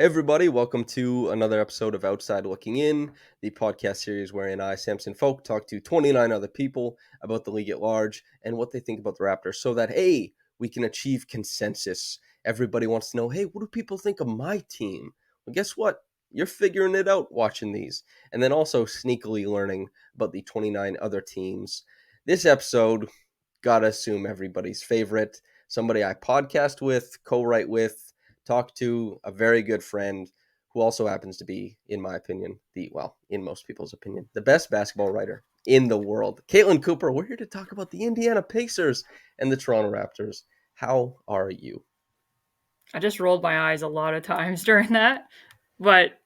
Hey everybody, welcome to another episode of Outside Looking In, the podcast series wherein I, Samson Folk, talk to 29 other people about the league at large and what they think about the Raptors so that, hey, we can achieve consensus. Everybody wants to know, hey, what do people think of my team? Well, guess what? You're figuring it out watching these. And then also sneakily learning about the 29 other teams. This episode, gotta assume everybody's favorite, somebody I podcast with, co-write with, talk to, a very good friend who also happens to be, in my opinion, in most people's opinion, the best basketball writer in the world. Caitlin Cooper, we're here to talk about the Indiana Pacers and the Toronto Raptors. How are you? I just rolled my eyes a lot of times during that, but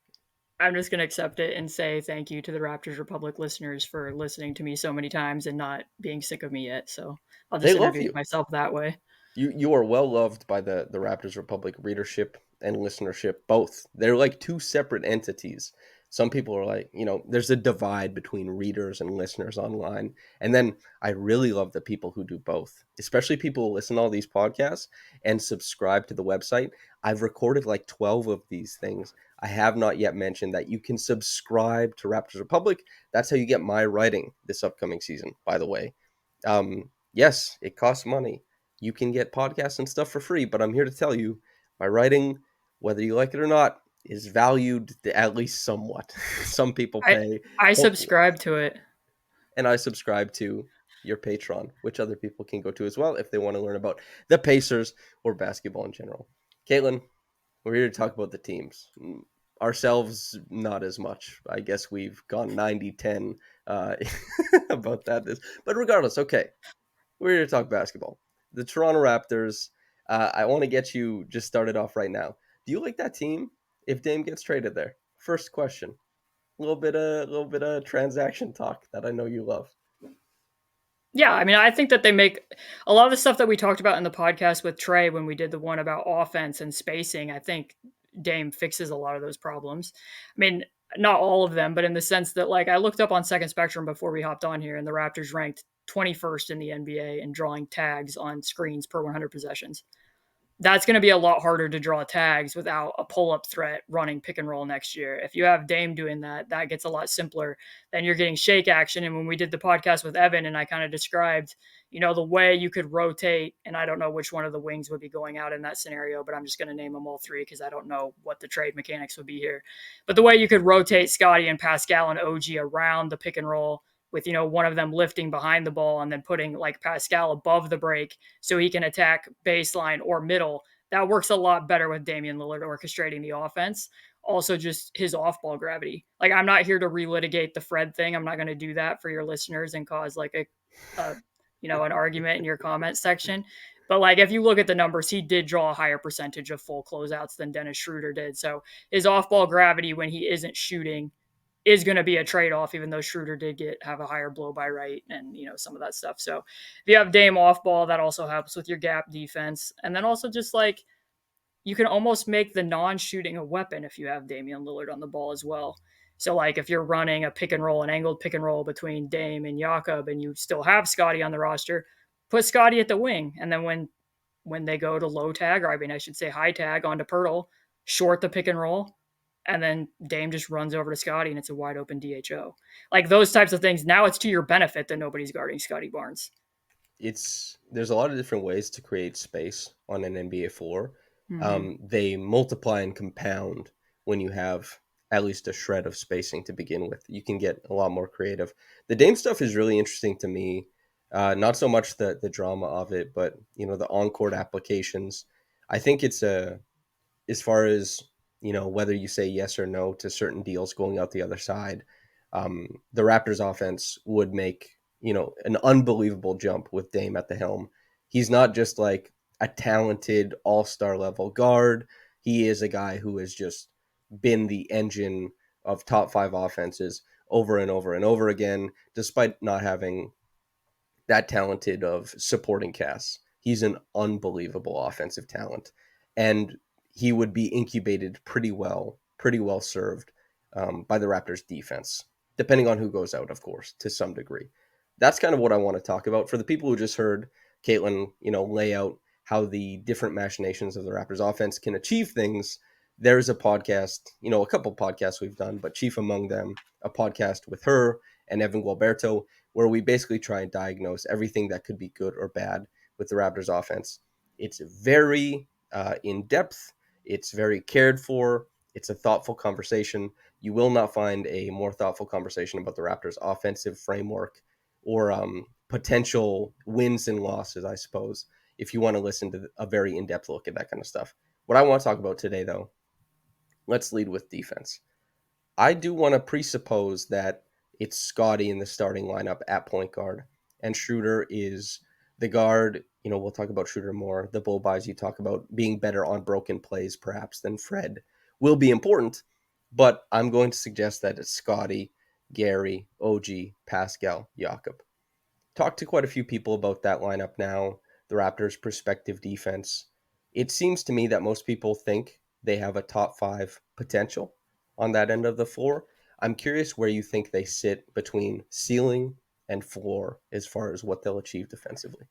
I'm just going to accept it and say thank you to the Raptors Republic listeners for listening to me so many times and not being sick of me yet. So I'll They just love introduce you. myself that way. You are well loved by the Raptors Republic readership and listenership both. They're like two separate entities. Some people are like, there's a divide between readers and listeners online. And then I really love the people who do both, especially people who listen to all these podcasts and subscribe to the website. I've recorded like 12 of these things. I have not yet mentioned that you can subscribe to Raptors Republic. That's how you get my writing this upcoming season, by the way. Yes, it costs money. You can get podcasts and stuff for free, but I'm here to tell you my writing, whether you like it or not, is valued at least somewhat. Some people I pay, I hopefully, subscribe to it. and I subscribe to your Patreon, which other people can go to as well if they want to learn about the Pacers or basketball in general. Caitlin, we're here to talk about the teams. Ourselves, not as much. I guess we've gone 90-10 about that. But regardless, okay, we're here to talk basketball. The Toronto Raptors. I want to get you just started off right now. Do you like that team if Dame gets traded there? First question. A little bit of transaction talk that I know you love. Yeah, I mean, I think that they make a lot of the stuff that we talked about in the podcast with Trey when we did the one about offense and spacing. I think Dame fixes a lot of those problems. I mean, not all of them, but in the sense that, like, I looked up on Second Spectrum before we hopped on here, and the Raptors ranked 21st in the NBA in drawing tags on screens per 100 possessions. That's going to be a lot harder to draw tags without a pull-up threat running pick and roll next year. If you have Dame doing that, that gets a lot simpler. Then you're getting shake action. And when we did the podcast with Evan and I kind of described, the way you could rotate, and I don't know which one of the wings would be going out in that scenario, but I'm just going to name them all three because I don't know what the trade mechanics would be here. But the way you could rotate Scotty and Pascal and OG around the pick and roll with, one of them lifting behind the ball and then putting like Pascal above the break so he can attack baseline or middle. That works a lot better with Damian Lillard orchestrating the offense. Also, just his off ball gravity. Like, I'm not here to relitigate the Fred thing. I'm not going to do that for your listeners and cause like an argument in your comment section. But like, if you look at the numbers, he did draw a higher percentage of full closeouts than Dennis Schroeder did. So his off ball gravity when he isn't shooting is going to be a trade-off, even though Schroeder did have a higher blow by right and some of that stuff. So if you have Dame off ball, that also helps with your gap defense, and then also just like you can almost make the non-shooting a weapon if you have Damian Lillard on the ball as well. So like if you're running a pick and roll, an angled pick and roll between Dame and Jakob, and you still have Scotty on the roster, put Scotty at the wing, and then when they go to low tag, or I mean I should say high tag onto Pirtle, short the pick and roll, and then Dame just runs over to Scotty and it's a wide open DHO. Like those types of things. Now it's to your benefit that nobody's guarding Scotty Barnes. There's a lot of different ways to create space on an NBA floor. Mm-hmm. They multiply and compound when you have at least a shred of spacing to begin with. You can get a lot more creative. The Dame stuff is really interesting to me. Not so much the drama of it, but the on court applications. I think it's as far as whether you say yes or no to certain deals going out the other side. The Raptors offense would make an unbelievable jump with Dame at the helm. He's not just like a talented all-star level guard. He is a guy who has just been the engine of top five offenses over and over and over again, despite not having that talented of supporting casts. He's an unbelievable offensive talent, and he would be incubated pretty well served by the Raptors defense, depending on who goes out, of course, to some degree. That's kind of what I want to talk about. For the people who just heard Caitlin, lay out how the different machinations of the Raptors offense can achieve things, there's a podcast, a couple podcasts we've done, but chief among them, a podcast with her and Evan Gualberto, where we basically try and diagnose everything that could be good or bad with the Raptors offense. It's very in depth. It's very cared for. It's a thoughtful conversation. You will not find a more thoughtful conversation about the Raptors' offensive framework or potential wins and losses, I suppose, if you want to listen to a very in-depth look at that kind of stuff. What I want to talk about today, though, let's lead with defense. I do want to presuppose that it's Scotty in the starting lineup at point guard, and Schroeder is the guard. We'll talk about Schroeder more. The bull buys you talk about being better on broken plays, perhaps, than Fred will be important, but I'm going to suggest that it's Scotty, Gary, OG, Pascal, Jakob. Talked to quite a few people about that lineup now, the Raptors' prospective defense. It seems to me that most people think they have a top five potential on that end of the floor. I'm curious where you think they sit between ceiling and floor as far as what they'll achieve defensively.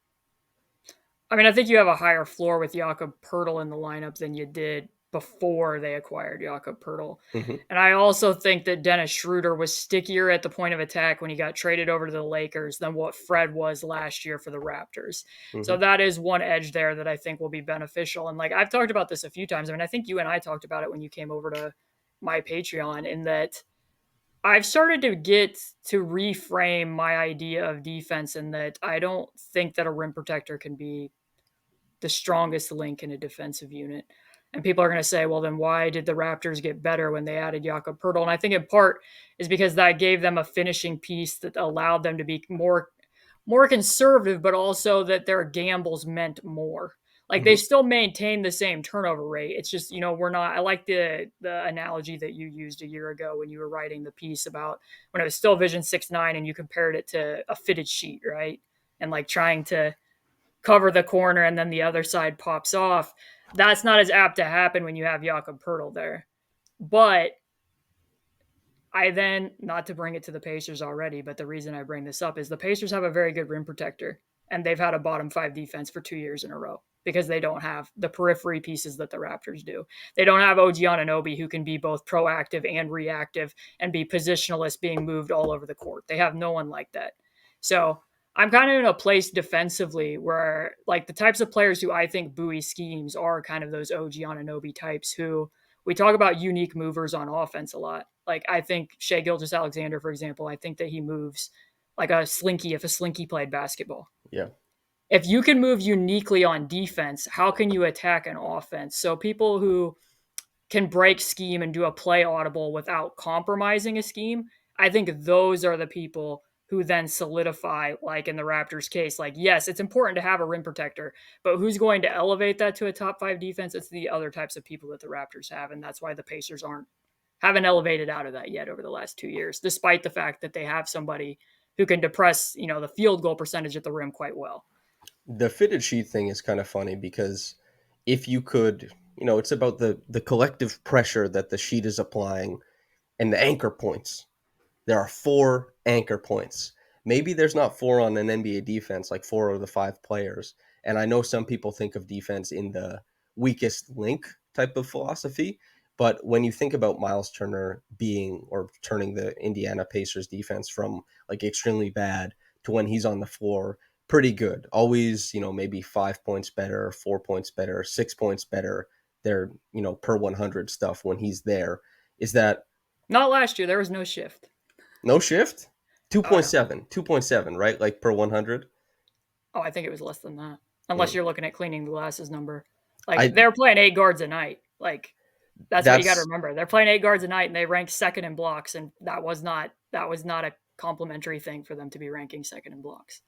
I mean, I think you have a higher floor with Jakob Pertl in the lineup than you did before they acquired Jakob Pertl. Mm-hmm. And I also think that Dennis Schroeder was stickier at the point of attack when he got traded over to the Lakers than what Fred was last year for the Raptors. Mm-hmm. So that is one edge there that I think will be beneficial. And like I've talked about this a few times. I mean, I think you and I talked about it when you came over to my Patreon, in that I've started to get to reframe my idea of defense, in that I don't think that a rim protector can be the strongest link in a defensive unit. And people are going to say, well, then why did the Raptors get better when they added Jakob Pertl? And I think in part is because that gave them a finishing piece that allowed them to be more conservative, but also that their gambles meant more. Like they Mm-hmm. still maintain the same turnover rate. It's just, we're not. I like the analogy that you used a year ago when you were writing the piece about when it was still Vision 6.9 and you compared it to a fitted sheet, right? And like trying to cover the corner and then the other side pops off. That's not as apt to happen when you have Jakob Pertl there. But I then, not to bring it to the Pacers already, but the reason I bring this up is the Pacers have a very good rim protector, and they've had a bottom five defense for 2 years in a row because they don't have the periphery pieces that the Raptors do. They don't have OG Anunoby, who can be both proactive and reactive and be positionalist, being moved all over the court. They have no one like that. So I'm kind of in a place defensively where, like, the types of players who I think buoy schemes are kind of those OG Anunoby types who we talk about unique movers on offense a lot. Like I think Shai Gilgeous-Alexander, for example, I think that he moves like a slinky if a slinky played basketball. Yeah. If you can move uniquely on defense, how can you attack an offense? So people who can break scheme and do a play audible without compromising a scheme, I think those are the people who then solidify, like in the Raptors case, like, yes, it's important to have a rim protector, but who's going to elevate that to a top five defense? It's the other types of people that the Raptors have. And that's why the Pacers haven't elevated out of that yet over the last 2 years, despite the fact that they have somebody who can depress, the field goal percentage at the rim quite well. The fitted sheet thing is kind of funny because if you could, it's about the collective pressure that the sheet is applying and the anchor points. There are 4 anchor points. Maybe there's not 4 on an NBA defense, like 4 of the 5 players. And I know some people think of defense in the weakest link type of philosophy. But when you think about Miles Turner being or turning the Indiana Pacers defense from like extremely bad to when he's on the floor, pretty good. Always, maybe 5 points better, 4 points better, 6 points better. They're, per 100 stuff when he's there. Is that Not last year. There was no shift. no shift? Oh, no. 2.7, right? Like per 100? Oh, I think it was less than that. Unless Mm. you're looking at cleaning the glasses number. Like I they're playing 8 guards a night. Like that's what you got to that's remember. They're playing 8 guards a night, and they rank second in blocks, and that was not a complimentary thing for them to be ranking second in blocks.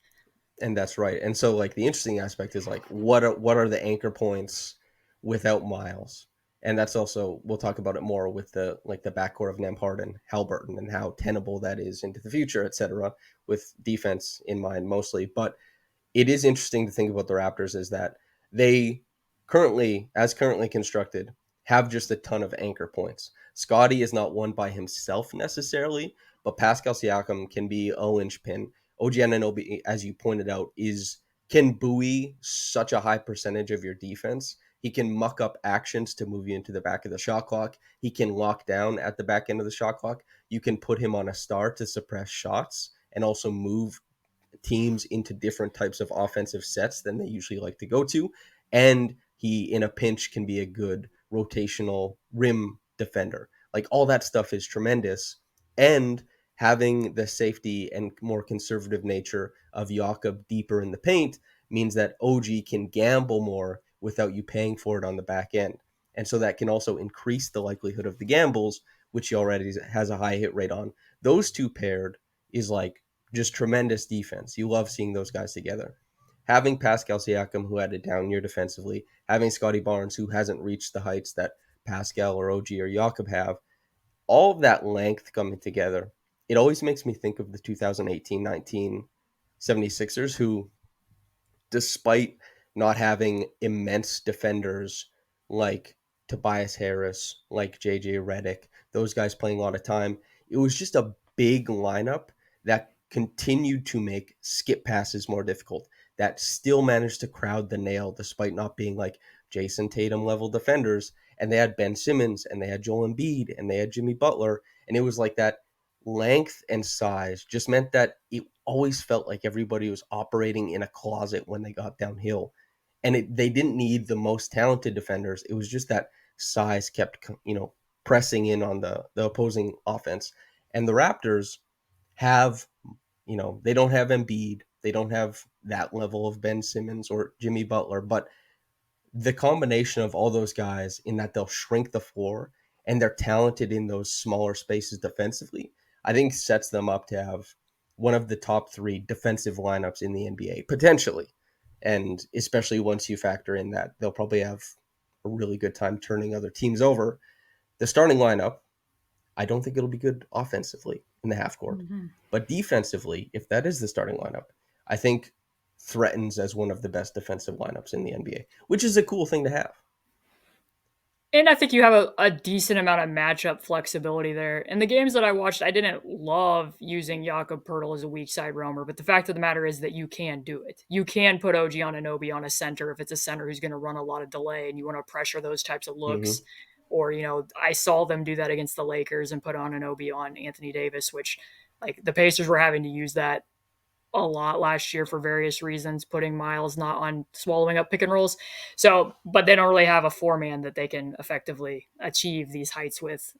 and that's right. And so like the interesting aspect is like what are the anchor points without Miles? And that's also we'll talk about it more with the backcourt of Nembhard and Haliburton and how tenable that is into the future, etc. With defense in mind mostly. But it is interesting to think about the Raptors is that they currently constructed, have just a ton of anchor points. Scotty is not one by himself necessarily, but Pascal Siakam can be a linchpin. OG Anunoby, as you pointed out, can buoy such a high percentage of your defense. He can muck up actions to move you into the back of the shot clock. He can lock down at the back end of the shot clock. You can put him on a star to suppress shots and also move teams into different types of offensive sets than they usually like to go to. And he, in a pinch, can be a good rotational rim defender. Like all that stuff is tremendous. And having the safety and more conservative nature of Jakob deeper in the paint means that OG can gamble more without you paying for it on the back end. And so that can also increase the likelihood of the gambles, which he already has a high hit rate on. Those two paired is like just tremendous defense. You love seeing those guys together. Having Pascal Siakam, who had a down year defensively, having Scotty Barnes, who hasn't reached the heights that Pascal or OG or Jakob have, all of that length coming together, it always makes me think of the 2018-19 76ers, who, despite not having immense defenders like Tobias Harris, like JJ Redick, those guys playing a lot of time, it was just a big lineup that continued to make skip passes more difficult, that still managed to crowd the nail despite not being like Jason Tatum level defenders. And they had Ben Simmons and they had Joel Embiid and they had Jimmy Butler. And it was like that length and size just meant that it always felt like everybody was operating in a closet when they got downhill. And they didn't need the most talented defenders. It was just that size kept, pressing in on the opposing offense. And the Raptors have, they don't have Embiid. They don't have that level of Ben Simmons or Jimmy Butler, but the combination of all those guys in that they'll shrink the floor and they're talented in those smaller spaces defensively, I think sets them up to have one of the top 3 defensive lineups in the NBA, potentially. And especially once you factor in that they'll probably have a really good time turning other teams over. The starting lineup, I don't think it'll be good offensively in the half court. Mm-hmm. But defensively, if that is the starting lineup, I think threatens as one of the best defensive lineups in the NBA, which is a cool thing to have. And I think you have a decent amount of matchup flexibility there. In the games that I watched, I didn't love using Jakob Pertl as a weak side roamer, but the fact of the matter is that you can do it. You can put OG Anunoby on a center if it's a center who's going to run a lot of delay and you want to pressure those types of looks. Mm-hmm. Or, I saw them do that against the Lakers and put Anunoby on Anthony Davis, which like the Pacers were having to use that a lot last year for various reasons, putting Miles not on swallowing up pick and rolls. So, but they don't really have a 4-man that they can effectively achieve these heights with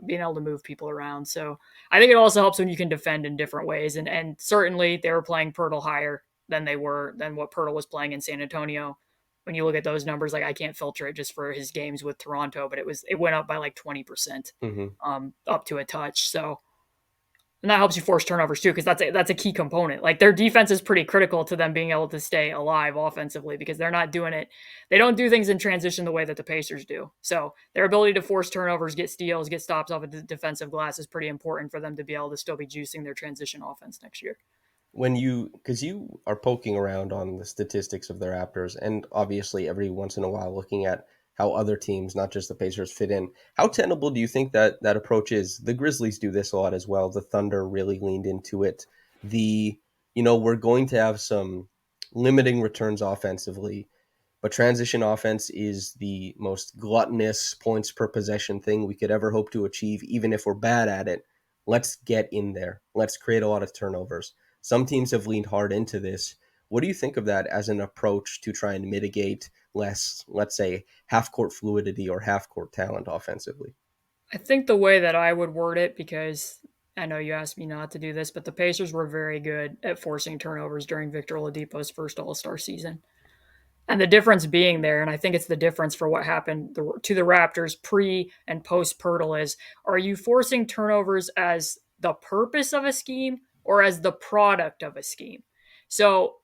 being able to move people around. So I think it also helps when you can defend in different ways. And certainly they were playing Pirtle higher than what Pirtle was playing in San Antonio. When you look at those numbers, like I can't filter it just for his games with Toronto, but it went up by like 20%, up to a touch. So, and that helps you force turnovers too, because that's a key component. Like their defense is pretty critical to them being able to stay alive offensively because they're not doing it. They don't do things in transition the way that the Pacers do. So their ability to force turnovers, get steals, get stops off of the defensive glass is pretty important for them to be able to still be juicing their transition offense next year. Because you are poking around on the statistics of the Raptors, and obviously every once in a while looking at how other teams, not just the Pacers, fit in. How tenable do you think that approach is? The Grizzlies do this a lot as well. The Thunder really leaned into it. We're going to have some limiting returns offensively, but transition offense is the most gluttonous points per possession thing we could ever hope to achieve, even if we're bad at it. Let's get in there. Let's create a lot of turnovers. Some teams have leaned hard into this. What do you think of that as an approach to try and mitigate less, let's say, half-court fluidity or half-court talent offensively? I think the way that I would word it, because I know you asked me not to do this, but the Pacers were very good at forcing turnovers during Victor Oladipo's first All-Star season. And the difference being there, and I think it's the difference for what happened to the Raptors pre and post Pirtle is, are you forcing turnovers as the purpose of a scheme or as the product of a scheme? So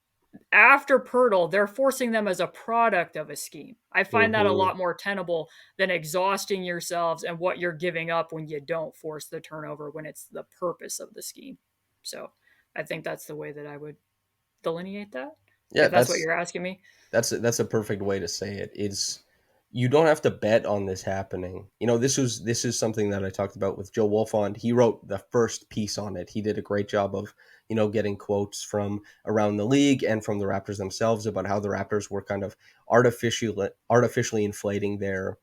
after Pirtle, they're forcing them as a product of a scheme. I find that a Mm-hmm. lot more tenable than exhausting yourselves and what you're giving up when you don't force the turnover when it's the purpose of the scheme. So I think that's the way that I would delineate that, Yeah, if that's what that's you're asking me. that's a perfect way to say it. Is you don't have to bet on this happening. This is something that I talked about with Joe Wolfond. He wrote the first piece on it. He did a great job of, getting quotes from around the league and from the Raptors themselves about how the Raptors were kind of artificially inflating their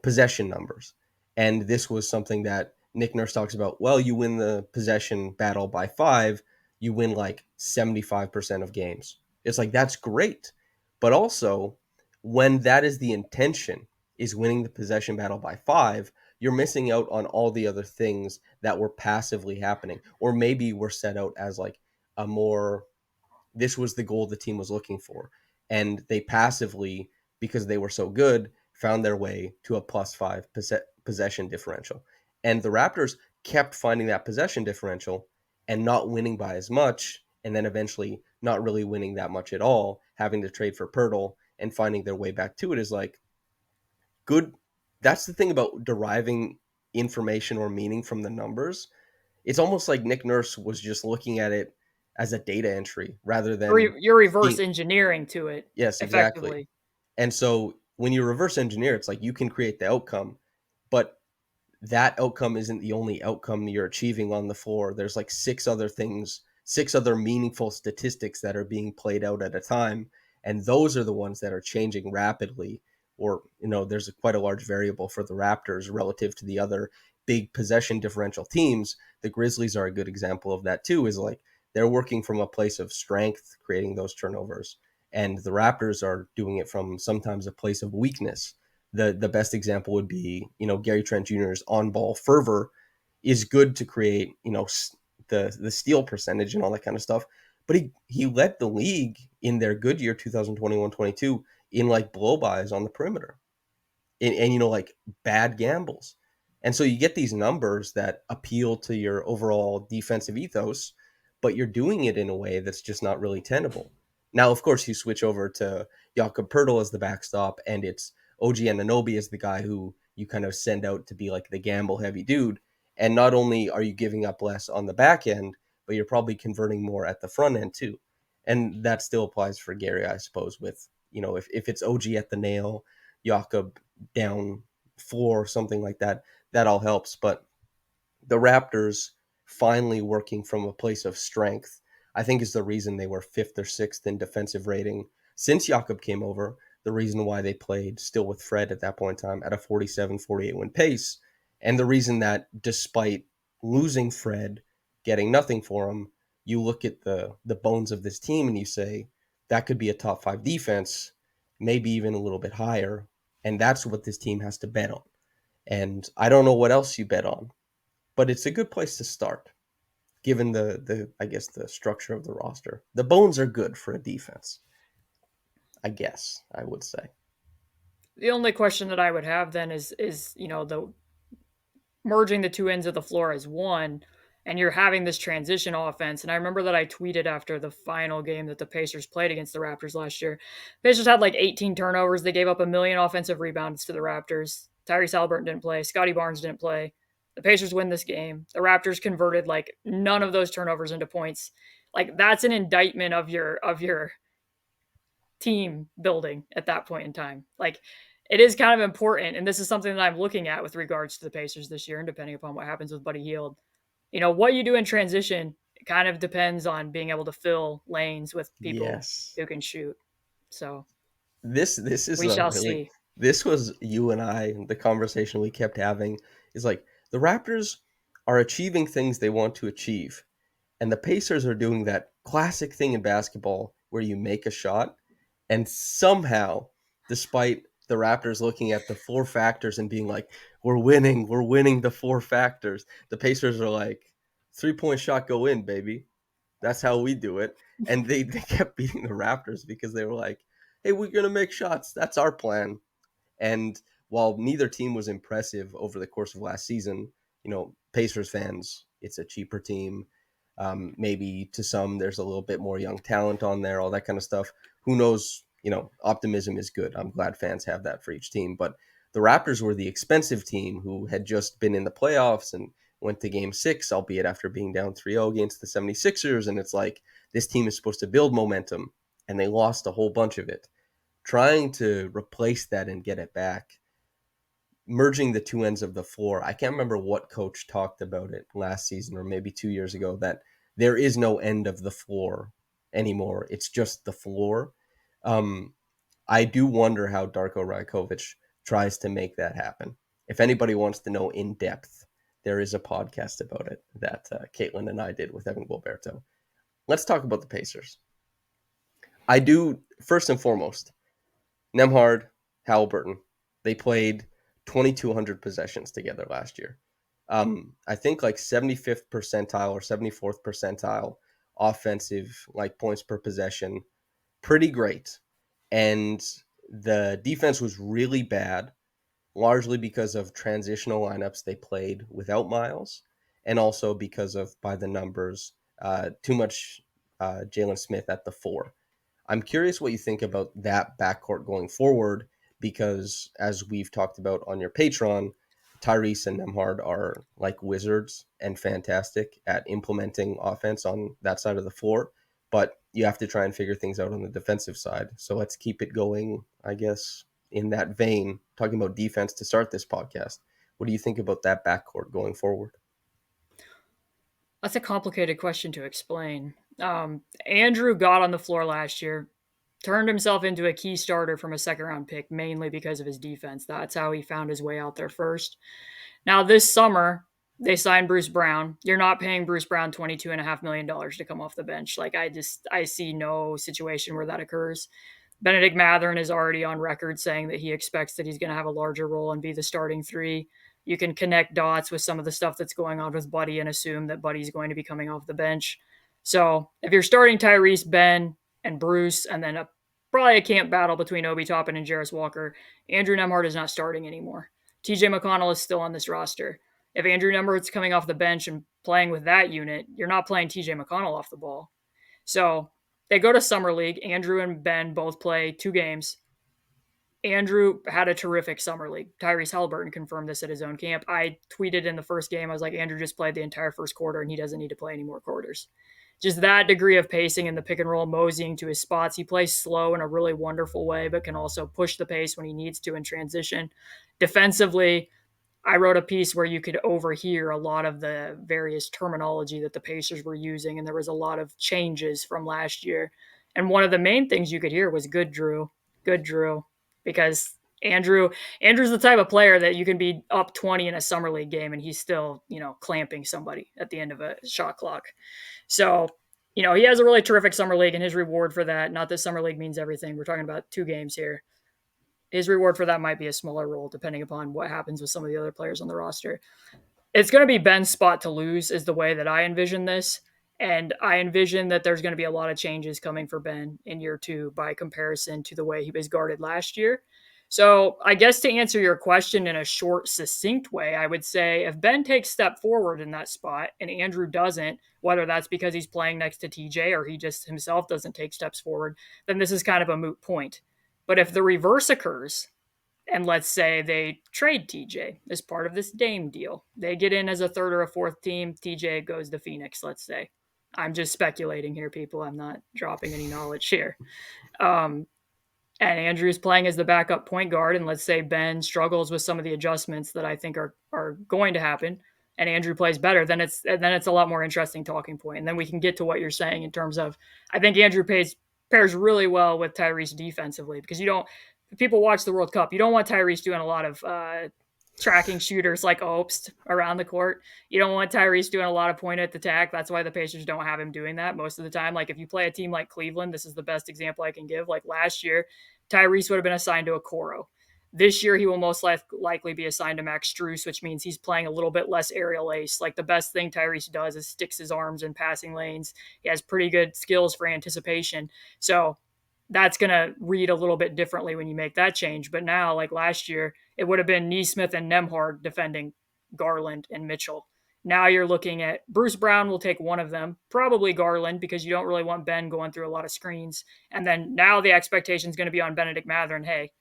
possession numbers. And this was something that Nick Nurse talks about. Well, you win the possession battle by 5, you win like 75% of games. It's like, that's great. But also, when that is the intention, is winning the possession battle by 5, you're missing out on all the other things that were passively happening. Or maybe were set out as like a more, this was the goal the team was looking for. And they passively, because they were so good, found their way to a +5 possession differential. And the Raptors kept finding that possession differential and not winning by as much, and then eventually not really winning that much at all, having to trade for Pirtle and finding their way back to it is like good. That's the thing about deriving information or meaning from the numbers. It's almost like Nick Nurse was just looking at it as a data entry rather than You're reverse seeing. engineering to it Yes, exactly. effectively. And so when you reverse engineer, it's like you can create the outcome, but that outcome isn't the only outcome you're achieving on the floor. There's like 6 other things, 6 other meaningful statistics that are being played out at a time. And those are the ones that are changing rapidly. Or, there's quite a large variable for the Raptors relative to the other big possession differential teams. The Grizzlies are a good example of that too, is like they're working from a place of strength, creating those turnovers. And the Raptors are doing it from sometimes a place of weakness. The best example would be Gary Trent Jr.'s on ball fervor is good to create the steal percentage and all that kind of stuff, but he led the league in their good year 2021-22 in like blow-bys on the perimeter and like bad gambles. And so you get these numbers that appeal to your overall defensive ethos, but you're doing it in a way that's just not really tenable. Now, of course, you switch over to Jakob Pertl as the backstop, and it's OG Anunoby as the guy who you kind of send out to be like the gamble heavy dude. And not only are you giving up less on the back end, but you're probably converting more at the front end too. And that still applies for Gary, I suppose, with, if it's OG at the nail, Jakob down floor, something like that, that all helps. But the Raptors finally working from a place of strength, I think, is the reason they were 5th or 6th in defensive rating since Jakob came over. The reason why they played still with Fred at that point in time at a 47-48 win pace. And the reason that despite losing Fred, getting nothing for him, you look at the bones of this team and you say, that could be a top 5 defense, maybe even a little bit higher. And that's what this team has to bet on. And I don't know what else you bet on, but it's a good place to start, given the I guess the structure of the roster. The bones are good for a defense, I guess I would say. The only question that I would have then is the merging the two ends of the floor as one, and you're having this transition offense. And I remember that I tweeted after the final game that the Pacers played against the Raptors last year. Pacers had like 18 turnovers. They gave up a million offensive rebounds to the Raptors. Tyrese Haliburton didn't play. Scotty Barnes didn't play. The Pacers win this game. The Raptors converted like none of those turnovers into points. Like that's an indictment of your team building at that point in time. Like it is kind of important, and this is something that I'm looking at with regards to the Pacers this year, and depending upon what happens with Buddy Hield, what you do in transition kind of depends on being able to fill lanes with people Yes. who can shoot. So This is we a shall really, see. this was you and I, the conversation we kept having is like the Raptors are achieving things they want to achieve, and the Pacers are doing that classic thing in basketball where you make a shot, and somehow, despite the Raptors looking at the 4 factors and being like, we're winning the 4 factors, the Pacers are like, 3-point shot go in, baby. That's how we do it. And they kept beating the Raptors because they were like, hey, we're going to make shots. That's our plan. And while neither team was impressive over the course of last season, Pacers fans, it's a cheaper team. Maybe to some, there's a little bit more young talent on there, all that kind of stuff. Who knows? Optimism is good. I'm glad fans have that for each team. But the Raptors were the expensive team who had just been in the playoffs and went to game 6, albeit after being down 3-0 against the 76ers. And it's like, this team is supposed to build momentum, and they lost a whole bunch of it. Trying to replace that and get it back, merging the 2 ends of the floor. I can't remember what coach talked about it last season or maybe 2 years ago, that there is no end of the floor anymore. It's just the floor. Um, I do wonder how Darko Rajkovic tries to make that happen. If anybody wants to know in depth, there is a podcast about it that Caitlin and I did with Evan Gilberto. Let's talk about the Pacers. I do, first and foremost, Nembhard, Haliburton, they played 2,200 possessions together last year. I think like 75th percentile or 74th percentile offensive like points per possession. Pretty great. And the defense was really bad, largely because of transitional lineups they played without Miles, and also because of, by the numbers, too much Jalen Smith at the four. I'm curious what you think about that backcourt going forward, because as we've talked about on your Patreon, Tyrese and Nembhard are like wizards and fantastic at implementing offense on that side of the floor, but you have to try and figure things out on the defensive side. So let's keep it going, I guess, in that vein, talking about defense to start this podcast. What do you think about that backcourt going forward? That's a complicated question to explain. Andrew got on the floor last year, turned himself into a key starter from a second round pick, mainly because of his defense. That's how he found his way out there first. Now, this summer, they signed Bruce Brown. You're not paying Bruce Brown $22.5 million to come off the bench. Like, I see no situation where that occurs. Benedict Mathurin is already on record saying that he expects that he's going to have a larger role and be the starting three. You can connect dots with some of the stuff that's going on with Buddy and assume that Buddy's going to be coming off the bench. So if you're starting Tyrese, Ben, and Bruce, and then probably a camp battle between Obi Toppin and Jarris Walker, Andrew Nembhard is not starting anymore. TJ McConnell is still on this roster. If Andrew Nembhard's coming off the bench and playing with that unit, you're not playing TJ McConnell off the ball. So they go to Summer League. Andrew and Ben both play 2 games. Andrew had a terrific Summer League. Tyrese Haliburton confirmed this at his own camp. I tweeted in the first game, I was like, Andrew just played the entire first quarter and he doesn't need to play any more quarters. Just that degree of pacing in the pick and roll, moseying to his spots. He plays slow in a really wonderful way, but can also push the pace when he needs to in transition. Defensively, I wrote a piece where you could overhear a lot of the various terminology that the Pacers were using, and there was a lot of changes from last year. And one of the main things you could hear was good Drew, because Andrew's the type of player that you can be up 20 in a summer league game and he's still, clamping somebody at the end of a shot clock. So, he has a really terrific summer league, and his reward for that, not that summer league means everything. We're talking about 2 games here. His reward for that might be a smaller role depending upon what happens with some of the other players on the roster. It's going to be Ben's spot to lose is the way that I envision this. And I envision that there's going to be a lot of changes coming for Ben in year 2 by comparison to the way he was guarded last year. So I guess to answer your question in a short, succinct way, I would say if Ben takes step forward in that spot and Andrew doesn't, whether that's because he's playing next to TJ or he just himself doesn't take steps forward, then this is kind of a moot point. But if the reverse occurs, and let's say they trade TJ as part of this Dame deal, they get in as a 3rd or a 4th team, TJ goes to Phoenix, let's say. I'm just speculating here, people. I'm not dropping any knowledge here. And Andrew's playing as the backup point guard, and let's say Ben struggles with some of the adjustments that I think are going to happen, and Andrew plays better, then it's a lot more interesting talking point. And then we can get to what you're saying in terms of, I think Andrew pairs really well with Tyrese defensively, because people watch the World Cup. You don't want Tyrese doing a lot of tracking shooters like Obst around the court. You don't want Tyrese doing a lot of point at the attack. That's why the Pacers don't have him doing that most of the time. Like if you play a team like Cleveland, this is the best example I can give. Like last year, Tyrese would have been assigned to a Coro. This year, he will most likely be assigned to Max Strus, which means he's playing a little bit less aerial ace. Like the best thing Tyrese does is sticks his arms in passing lanes. He has pretty good skills for anticipation. So that's going to read a little bit differently when you make that change. But now, like last year, it would have been Nesmith and Nembhard defending Garland and Mitchell. Now you're looking at Bruce Brown will take one of them, probably Garland, because you don't really want Ben going through a lot of screens. And then now the expectation is going to be on Benedict Mathurin. Hey,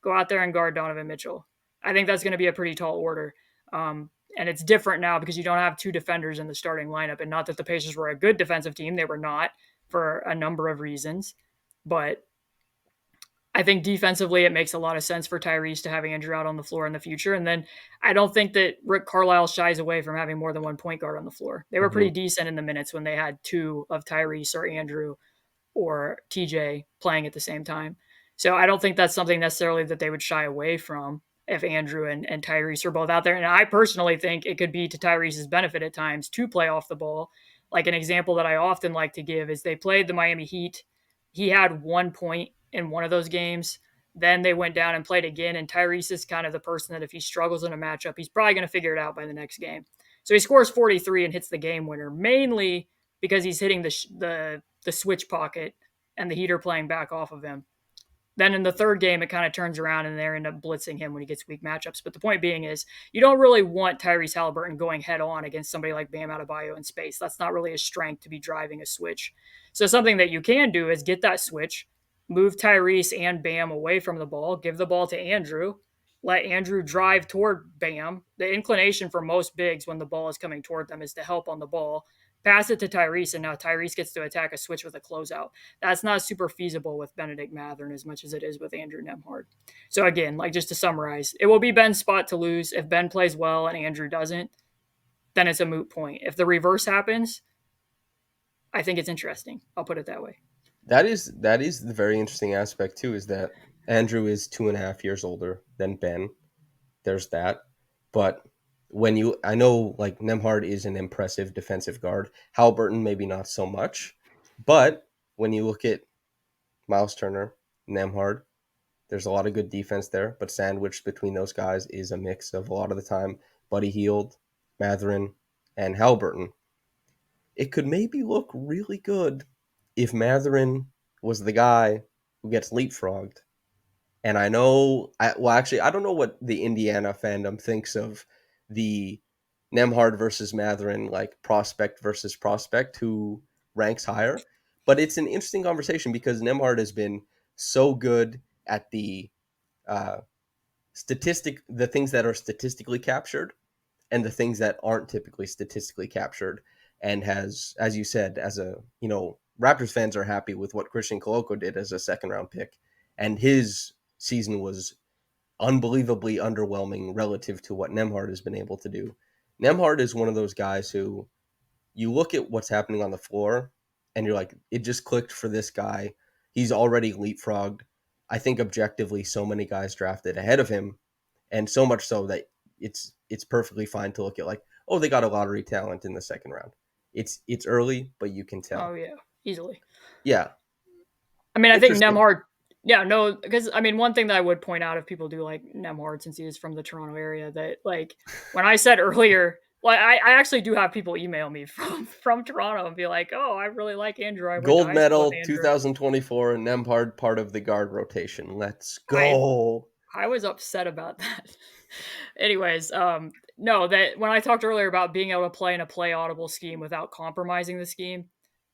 go out there and guard Donovan Mitchell. I think that's going to be a pretty tall order. And it's different now because you don't have 2 defenders in the starting lineup. And not that the Pacers were a good defensive team. They were not for a number of reasons. But I think defensively, it makes a lot of sense for Tyrese to have Andrew out on the floor in the future. And then I don't think that Rick Carlisle shies away from having more than one point guard on the floor. They were Hmm. pretty decent in the minutes when they had two of Tyrese or Andrew or TJ playing at the same time. So I don't think that's something necessarily that they would shy away from if Andrew and Tyrese are both out there. And I personally think it could be to Tyrese's benefit at times to play off the ball. Like an example that I often like to give is they played the Miami Heat. He had 1 point in one of those games. Then they went down and played again. And Tyrese is kind of the person that if he struggles in a matchup, he's probably going to figure it out by the next game. So he scores 43 and hits the game winner, mainly because he's hitting the switch pocket and the Heat are playing back off of him. Then in the third game, it kind of turns around and they end up blitzing him when he gets weak matchups. But the point being is, you don't really want Tyrese Haliburton going head on against somebody like Bam Adebayo in space. That's not really a strength to be driving a switch. So something that you can do is get that switch, move Tyrese and Bam away from the ball, give the ball to Andrew, let Andrew drive toward Bam. The inclination for most bigs when the ball is coming toward them is to help on the ball. Pass it to Tyrese, and now Tyrese gets to attack a switch with a closeout. That's not super feasible with Benedict Mathurin as much as it is with Andrew Nembhard. So again, like just to summarize, it will be Ben's spot to lose. If Ben plays well and Andrew doesn't, then it's a moot point. If the reverse happens, I think it's interesting. I'll put it that way. That is the very interesting aspect too, is that Andrew is 2.5 years older than Ben. There's that. But I know like Nembhard is an impressive defensive guard. Halliburton maybe not so much. But when you look at Miles Turner, Nembhard, there's a lot of good defense there. But sandwiched between those guys is a mix of a lot of the time Buddy Hield, Mathurin, and Halliburton. It could maybe look really good if Mathurin was the guy who gets leapfrogged. And I know, well, actually, I don't know what the Indiana fandom thinks of the Nembhard versus Mathurin, like prospect versus prospect, who ranks higher. But it's an interesting conversation because Nembhard has been so good at uh, the things that are statistically captured and the things that aren't typically statistically captured, and has, as you said, as a Raptors fans are happy with what Christian Coloco did as a second round pick, and his season was unbelievably underwhelming relative to what Nembhard has been able to do. Nembhard is one of those guys who you look at what's happening on the floor and you're like, it just clicked for this guy. He's already leapfrogged. I think objectively so many guys drafted ahead of him, and so much so that it's perfectly fine to look at like, oh, they got a lottery talent in the second round. It's early, but you can Oh tell. yeah, easily. Yeah, I mean, I think interesting. Nembhard. Yeah, no, because I mean, one thing that I would point out if people do like Nembhard, since he is from the Toronto area, that like when I said earlier, like I actually do have people email me from Toronto and be like, "Oh, I really like Andrew. I went to Gold high school with medal Andrew." 2024, Nembhard part of the guard rotation. Let's I go. I was upset about that. Anyways, no, that when I talked earlier about being able to play in a play audible scheme without compromising the scheme,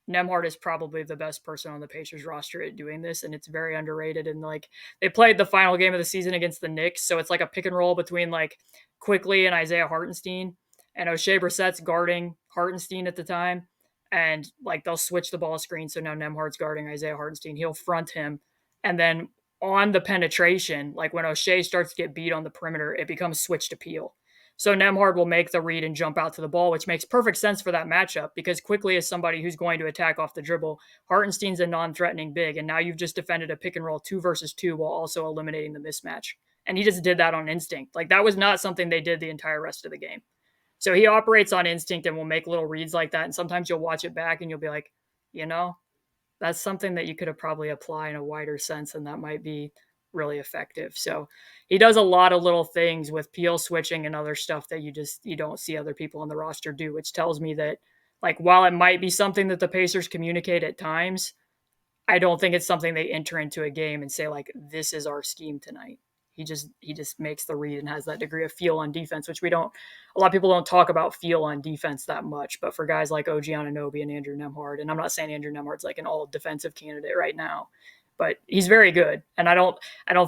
Nembhard is probably the best person on the Pacers roster at doing this, and it's very underrated. And like they played the final game of the season against the Knicks, so it's like a pick and roll between like Quickly and Isaiah Hartenstein, and O'Shea Brissett's guarding Hartenstein at the time, and like they'll switch the ball screen. So now Nembhard's guarding Isaiah Hartenstein. He'll front him, and then on the penetration, like when O'Shea starts to get beat on the perimeter, it becomes switched to Peel. So Nembhard will make the read and jump out to the ball, which makes perfect sense for that matchup because Quickly is somebody who's going to attack off the dribble. Hartenstein's a non-threatening big, and now you've just defended a pick and roll 2 versus 2 while also eliminating the mismatch. And he just did that on instinct. Like that was not something they did the entire rest of the game. So he operates on instinct and will make little reads like that. And sometimes you'll watch it back and you'll be like, you know, that's something that you could have probably applied in a wider sense, and that might be really effective. So he does a lot of little things with peel switching and other stuff that you don't see other people on the roster do, which tells me that like while it might be something that the Pacers communicate at times, I don't think it's something they enter into a game and say like this is our scheme tonight. He just makes the read and has that degree of feel on defense, which we don't. A lot of people don't talk about feel on defense that much, but for guys like OG Anunoby and Andrew Nembhard, and I'm not saying Andrew Nembhard's like an all defensive candidate right now, but he's very good, and I don't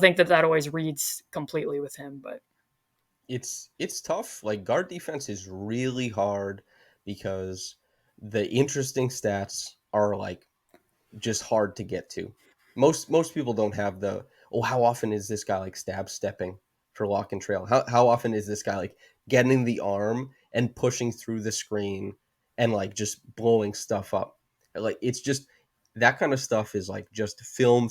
think that always reads completely with him, but It's tough. Like guard defense is really hard because the interesting stats are like just hard to get to. Most people don't have the oh, how often is this guy like stab stepping for lock and trail? How often is this guy like getting the arm and pushing through the screen and like just blowing stuff up? Like it's just that kind of stuff is like just film.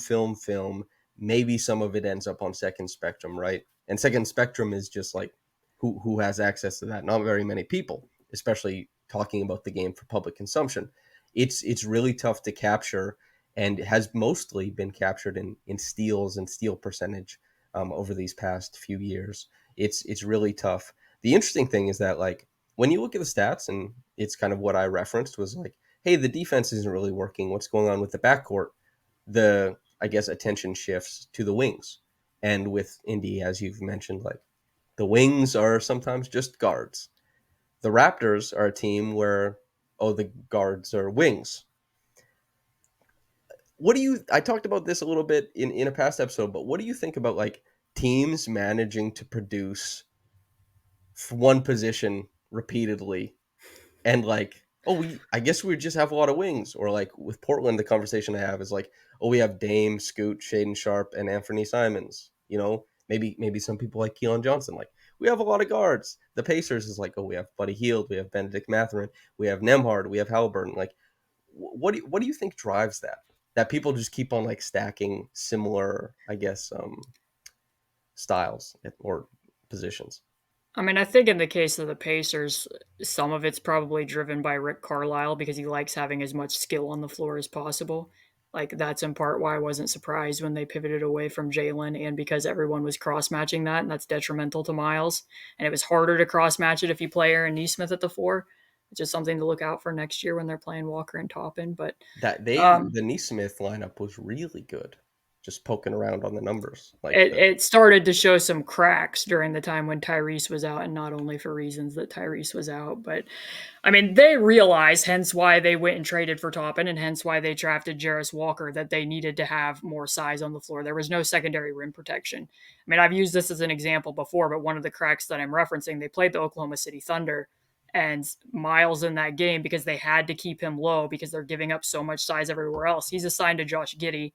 Maybe some of it ends up on second spectrum, right? And second spectrum is just like who has access to that? Not very many people, especially talking about the game for public consumption. It's really tough to capture and has mostly been captured in steals and steal percentage over these past few years. It's really tough. The interesting thing is that like when you look at the stats, and it's kind of what I referenced was like, hey, the defense isn't really working. What's going on with the backcourt? The I guess attention shifts to the wings, and with Indy, as you've mentioned, like the wings are sometimes just guards. The Raptors are a team where the guards are wings. What do you I talked about this a little bit in a past episode, but what do you think about like teams managing to produce one position repeatedly and like, oh, we I guess we just have a lot of wings, or like with Portland the conversation I have is like, oh, we have Dame, Scoot, Shaden Sharp, and Anthony Simons. Maybe some people like Keelan Johnson, like we have a lot of guards. The Pacers is like, oh, we have Buddy Hield, we have Benedict Mathurin, we have Nembhard, we have Haliburton. Like what do you think drives that? That people just keep on like stacking similar, I guess, styles or positions. I mean, I think in the case of the Pacers, some of it's probably driven by Rick Carlisle because he likes having as much skill on the floor as possible. Like that's in part why I wasn't surprised when they pivoted away from Jalen, and because everyone was cross matching that, and that's detrimental to Miles. And it was harder to cross match it if you play Aaron Neesmith at the four, which is something to look out for next year when they're playing Walker and Toppin. But um, The Neesmith lineup was really good. Just poking around on the numbers, like it started to show some cracks during the time when Tyrese was out, and not only for reasons that Tyrese was out, but I mean, they realized, hence why they went and traded for Toppin, and hence why they drafted Jarris Walker, that they needed to have more size on the floor. There was no secondary rim protection. I mean, I've used this as an example before, but one of the cracks that I'm referencing, they played the Oklahoma City Thunder, and Miles in that game, because they had to keep him low because they're giving up so much size everywhere else. He's assigned to Josh Giddey,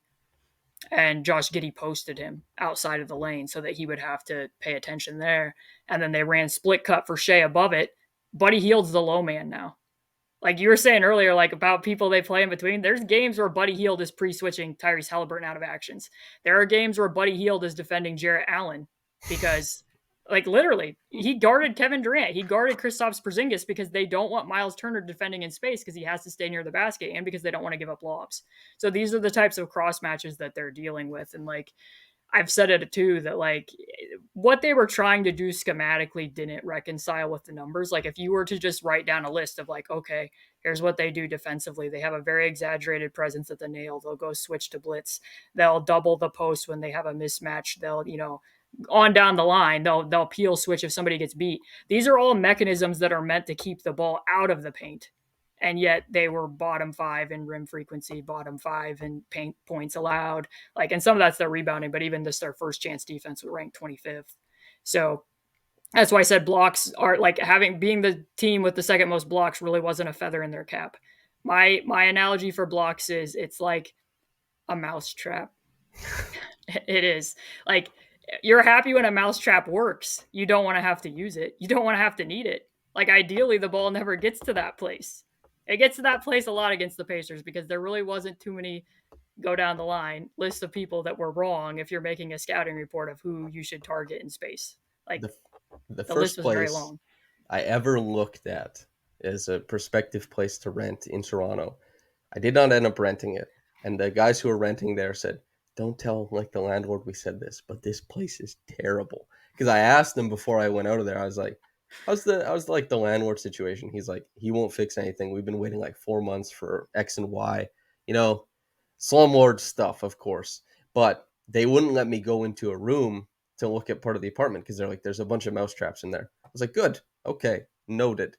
and Josh Giddey posted him outside of the lane so that he would have to pay attention there. And then they ran split cut for Shea above it. Buddy Hield's the low man now. Like you were saying earlier, like about people they play in between, there's games where Buddy Hield is pre-switching Tyrese Haliburton out of actions. There are games where Buddy Hield is defending Jarrett Allen because, like literally, he guarded Kevin Durant. He guarded Kristaps Porzingis because they don't want Miles Turner defending in space because he has to stay near the basket and because they don't want to give up lobs. So these are the types of cross matches that they're dealing with. And like, I've said it too that like what they were trying to do schematically didn't reconcile with the numbers. Like if you were to just write down a list of like, okay, here's what they do defensively. They have a very exaggerated presence at the nail. They'll go switch to blitz. They'll double the post when they have a mismatch. They'll, on down the line, they'll peel switch if somebody gets beat. These are all mechanisms that are meant to keep the ball out of the paint, and yet they were bottom 5 in rim frequency, bottom 5 in paint points allowed. Like, and some of that's their rebounding, but even this their first chance defense was ranked 25th. So that's why I said blocks are like being the team with the second most blocks really wasn't a feather in their cap. My analogy for blocks is it's like a mouse trap. It is like you're happy when a mouse trap works. You don't want to have to use it. You don't want to have to need it. Like ideally, the ball never gets to that place. It gets to that place a lot against the Pacers because there really wasn't too many go down the line lists of people that were wrong if you're making a scouting report of who you should target in space. Like the the the list first was very place long. I ever looked at as a prospective place to rent in Toronto. I did not end up renting it, and the guys who were renting there said, "Don't tell like the landlord we said this, but this place is terrible." Because I asked them before I went out of there, I was like, how's like the landlord situation?" He's like, "He won't fix anything. We've been waiting like 4 months for X and Y, you know, slumlord stuff, of course." But they wouldn't let me go into a room to look at part of the apartment because they're like, "There's a bunch of mouse traps in there." I was like, "Good, okay, noted."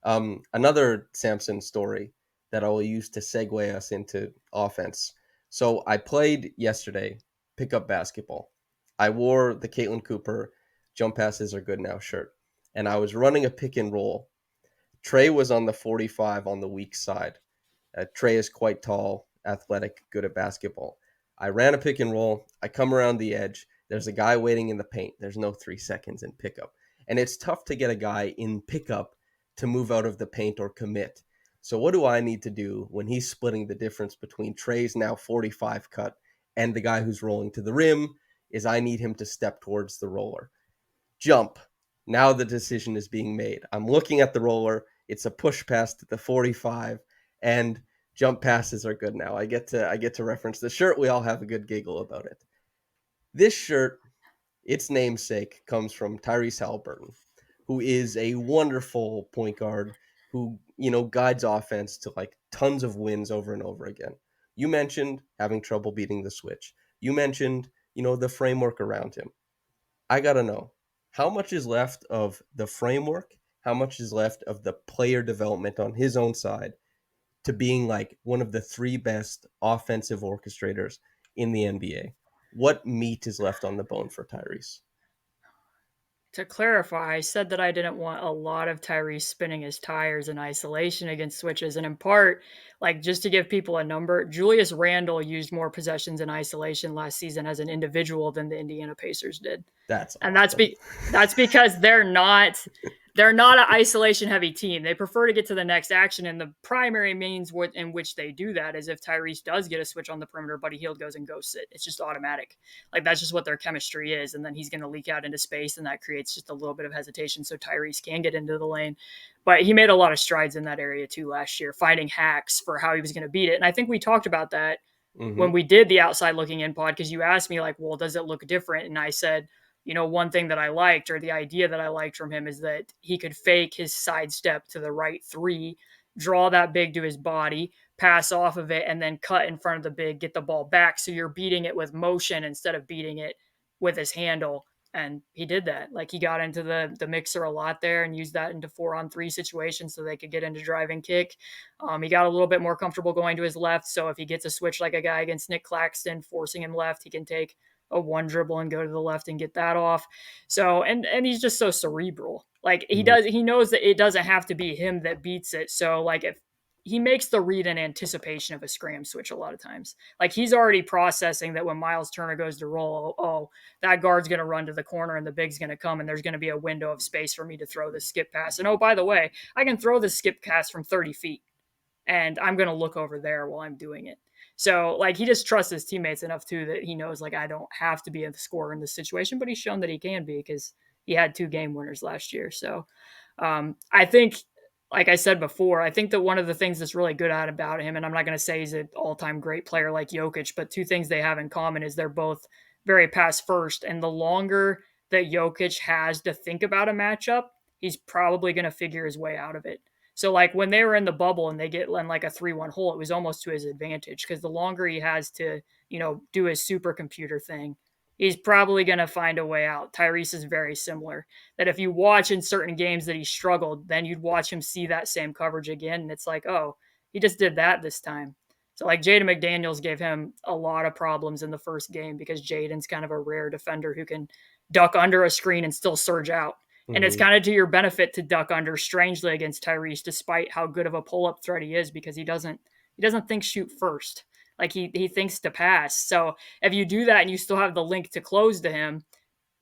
Another Samson story that I will use to segue us into offense. So I played yesterday pickup basketball. I wore the Caitlin Cooper "jump passes are good now" shirt, and I was running a pick and roll. Trey was on the 45 on the weak side. Trey is quite tall, athletic, good at basketball. I ran a pick and roll. I come around the edge. There's a guy waiting in the paint. There's no 3 seconds in pickup. And it's tough to get a guy in pickup to move out of the paint or commit. So what do I need to do when he's splitting the difference between Trey's now 45 cut and the guy who's rolling to the rim is I need him to step towards the roller. Jump. Now the decision is being made. I'm looking at the roller. It's a push pass to the 45 and jump passes are good now. I get to reference the shirt. We all have a good giggle about it. This shirt, its namesake, comes from Tyrese Haliburton, who is a wonderful point guard who, guides offense to like tons of wins over and over again. You mentioned having trouble beating the switch. You mentioned, the framework around him. I got to know how much is left of the framework, how much is left of the player development on his own side to being like one of the three best offensive orchestrators in the NBA. What meat is left on the bone for Tyrese? To clarify, I said that I didn't want a lot of Tyrese spinning his tires in isolation against switches. And in part, like just to give people a number, Julius Randle used more possessions in isolation last season as an individual than the Indiana Pacers did. That's And awesome. that's because they're not an isolation heavy team. They prefer to get to the next action, and the primary means in which they do that is if Tyrese does get a switch on the perimeter, Buddy Hield goes and go sit. It's just automatic. Like that's just what their chemistry is, and then he's going to leak out into space, and that creates just a little bit of hesitation so Tyrese can get into the lane. But he made a lot of strides in that area too last year, finding hacks for how he was going to beat it. And I think we talked about that when we did the outside looking in pod, because you asked me like, well, does it look different? And I said, one thing that I liked, or the idea that I liked from him, is that he could fake his sidestep to the right three, draw that big to his body, pass off of it, and then cut in front of the big, get the ball back. So you're beating it with motion instead of beating it with his handle. And he did that. Like he got into the mixer a lot there and used that into 4-on-3 situations so they could get into driving kick. He got a little bit more comfortable going to his left. So if he gets a switch like a guy against Nick Claxton, forcing him left, he can take a one dribble and go to the left and get that off. So, and he's just so cerebral. Like he knows that it doesn't have to be him that beats it. So like if he makes the read in anticipation of a scram switch a lot of times, like he's already processing that when Miles Turner goes to roll, oh, that guard's going to run to the corner and the big's going to come and there's going to be a window of space for me to throw the skip pass. And oh, by the way, I can throw the skip pass from 30 feet and I'm going to look over there while I'm doing it. So like he just trusts his teammates enough too that he knows like I don't have to be a scorer in this situation, but he's shown that he can be because he had 2 game winners last year. So I think, like I said before, I think that one of the things that's really good about him, and I'm not going to say he's an all-time great player like Jokic, but 2 things they have in common is they're both very pass first. And the longer that Jokic has to think about a matchup, he's probably going to figure his way out of it. So like when they were in the bubble and they get in like a 3-1 hole, it was almost to his advantage because the longer he has to, do his supercomputer thing, he's probably going to find a way out. Tyrese is very similar. That if you watch in certain games that he struggled, then you'd watch him see that same coverage again. And it's like, oh, he just did that this time. So like Jaden McDaniels gave him a lot of problems in the first game because Jaden's kind of a rare defender who can duck under a screen and still surge out. And it's kind of to your benefit to duck under strangely against Tyrese, despite how good of a pull-up threat he is, because he doesn't think shoot first. Like he thinks to pass. So if you do that and you still have the link to close to him,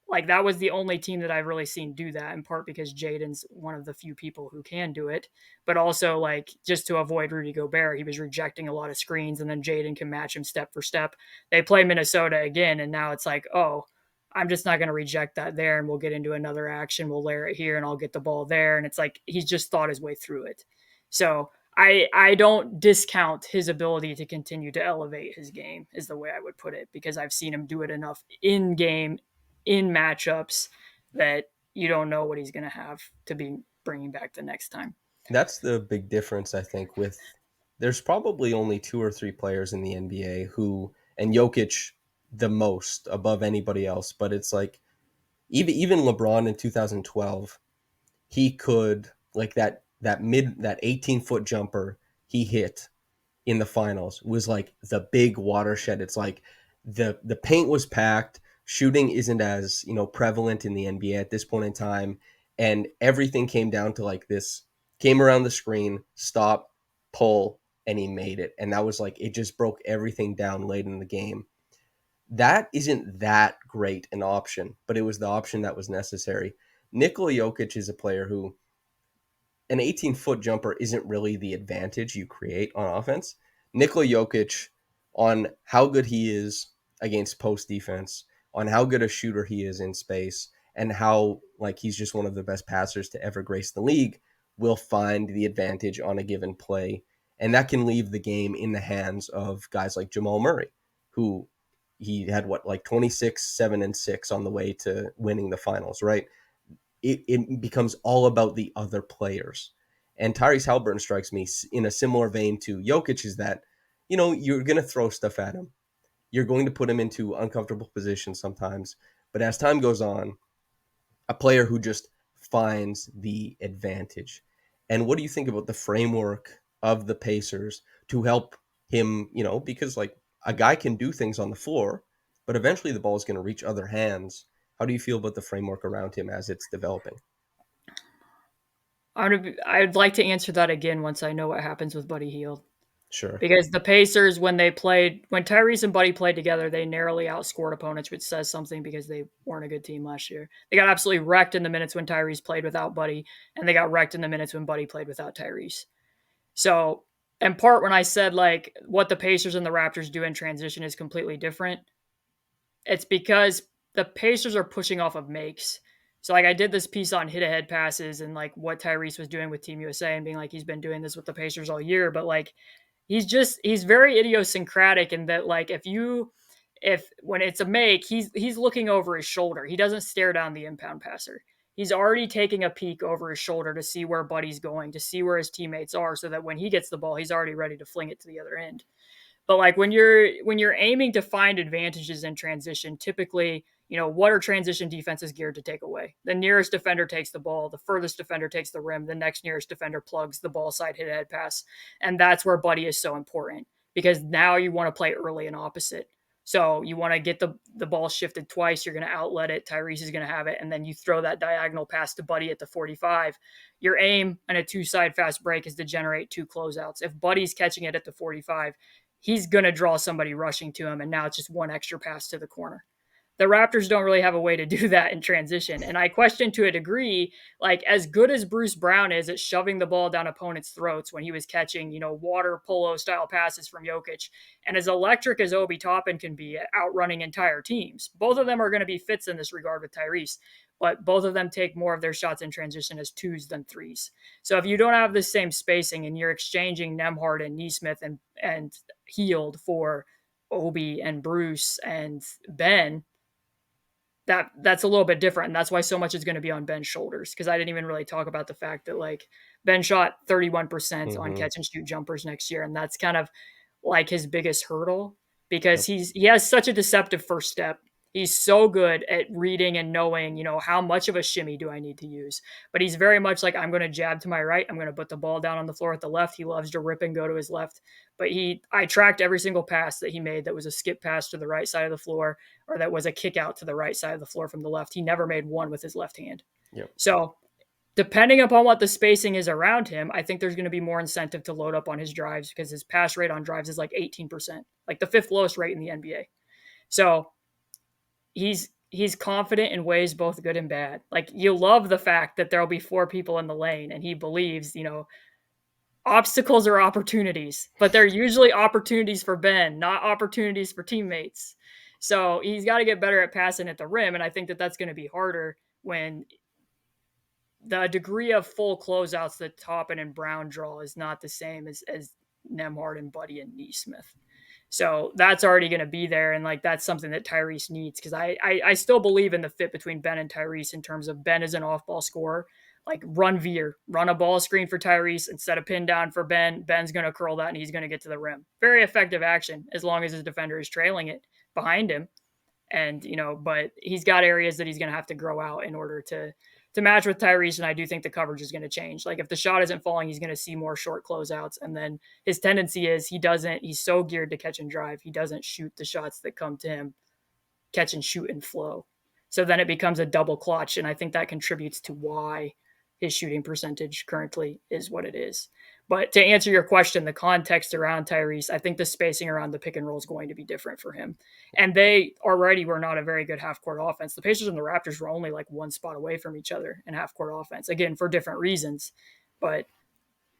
like that was the only team that I've really seen do that, in part because Jaden's one of the few people who can do it, but also like just to avoid Rudy Gobert, he was rejecting a lot of screens and then Jaden can match him step for step. They play Minnesota again and now it's like, oh, I'm just not going to reject that there and we'll get into another action. We'll layer it here and I'll get the ball there. And it's like, he's just thought his way through it. So I don't discount his ability to continue to elevate his game is the way I would put it, because I've seen him do it enough in game, in matchups that you don't know what he's going to have to be bringing back the next time. That's the big difference, I think, with there's probably only 2 or 3 players in the NBA who, and Jokic the most above anybody else, but it's like even LeBron in 2012, he could like that 18-foot jumper he hit in the finals was like the big watershed. It's like the paint was packed, shooting isn't as, prevalent in the NBA at this point in time, and everything came down to like this, came around the screen, stop, pull, and he made it. And that was like, it just broke everything down late in the game. That isn't that great an option, but it was the option that was necessary. Nikola Jokic is a player who an 18-foot jumper isn't really the advantage you create on offense. Nikola Jokic, on how good he is against post defense, on how good a shooter he is in space, and how like he's just one of the best passers to ever grace the league, will find the advantage on a given play. And that can leave the game in the hands of guys like Jamal Murray, who he had what, like 26, 7, and 6 on the way to winning the finals, right? It becomes all about the other players. And Tyrese Haliburton strikes me in a similar vein to Jokic, is that, you're going to throw stuff at him. You're going to put him into uncomfortable positions sometimes. But as time goes on, a player who just finds the advantage. And what do you think about the framework of the Pacers to help him, because like a guy can do things on the floor, but eventually the ball is going to reach other hands. How do you feel about the framework around him as it's developing? I'd like to answer that again once I know what happens with Buddy Hield. Sure. Because the Pacers, when Tyrese and Buddy played together, they narrowly outscored opponents, which says something because they weren't a good team last year. They got absolutely wrecked in the minutes when Tyrese played without Buddy, and they got wrecked in the minutes when Buddy played without Tyrese. So, in part, when I said like what the Pacers and the Raptors do in transition is completely different, it's because the Pacers are pushing off of makes. So like I did this piece on hit ahead passes and like what Tyrese was doing with Team USA and being like he's been doing this with the Pacers all year, but like he's very idiosyncratic in that like if when it's a make, he's looking over his shoulder. He doesn't stare down the impound passer. He's already taking a peek over his shoulder to see where Buddy's going, to see where his teammates are, so that when he gets the ball, he's already ready to fling it to the other end. But like when you're aiming to find advantages in transition, typically, what are transition defenses geared to take away? The nearest defender takes the ball, the furthest defender takes the rim, the next nearest defender plugs the ball side hit ahead pass. And that's where Buddy is so important, because now you want to play early and opposite. So you want to get the ball shifted twice. You're going to outlet it. Tyrese is going to have it. And then you throw that diagonal pass to Buddy at the 45. Your aim in a two-side fast break is to generate two closeouts. If Buddy's catching it at the 45, he's going to draw somebody rushing to him. And now it's just one extra pass to the corner. The Raptors don't really have a way to do that in transition. And I question to a degree, like as good as Bruce Brown is at shoving the ball down opponents' throats when he was catching, water polo style passes from Jokic, and as electric as Obi Toppin can be at outrunning entire teams, both of them are going to be fits in this regard with Tyrese. But both of them take more of their shots in transition as twos than threes. So if you don't have the same spacing and you're exchanging Nembhard and Nesmith and Hield for Obi and Bruce and Ben, that's a little bit different. And that's why so much is going to be on Ben's shoulders. Because I didn't even really talk about the fact that like Ben shot 31% on catch and shoot jumpers next year. And that's kind of like his biggest hurdle, because he has such a deceptive first step. He's so good at reading and knowing, how much of a shimmy do I need to use. But he's very much like, I'm going to jab to my right. I'm going to put the ball down on the floor at the left. He loves to rip and go to his left. But I tracked every single pass that he made that was a skip pass to the right side of the floor, or that was a kick out to the right side of the floor from the left. He never made one with his left hand. Yep. So depending upon what the spacing is around him, I think there's going to be more incentive to load up on his drives, because his pass rate on drives is like 18%, like the fifth lowest rate in the NBA. So he's confident in ways both good and bad. Like you love the fact that there'll be four people in the lane and he believes, obstacles are opportunities, but they're usually opportunities for Ben, not opportunities for teammates. So he's got to get better at passing at the rim. And I think that that's going to be harder when the degree of full closeouts that Toppin and Brown draw is not the same as Nembhard and Buddy and Nesmith. So that's already going to be there. And like, that's something that Tyrese needs. Cause I still believe in the fit between Ben and Tyrese in terms of Ben as an off ball scorer, like run a ball screen for Tyrese and set a pin down for Ben. Ben's going to curl that and he's going to get to the rim. Very effective action as long as his defender is trailing it behind him. And, but he's got areas that he's going to have to grow out in order to match with Tyrese. And I do think the coverage is going to change. Like if the shot isn't falling, he's going to see more short closeouts. And then his tendency is he's so geared to catch and drive. He doesn't shoot the shots that come to him, catch and shoot and flow. So then it becomes a double clutch. And I think that contributes to why his shooting percentage currently is what it is. But to answer your question, the context around Tyrese, I think the spacing around the pick and roll is going to be different for him. And they already were not a very good half court offense. The Pacers and the Raptors were only like one spot away from each other in half court offense, again, for different reasons. But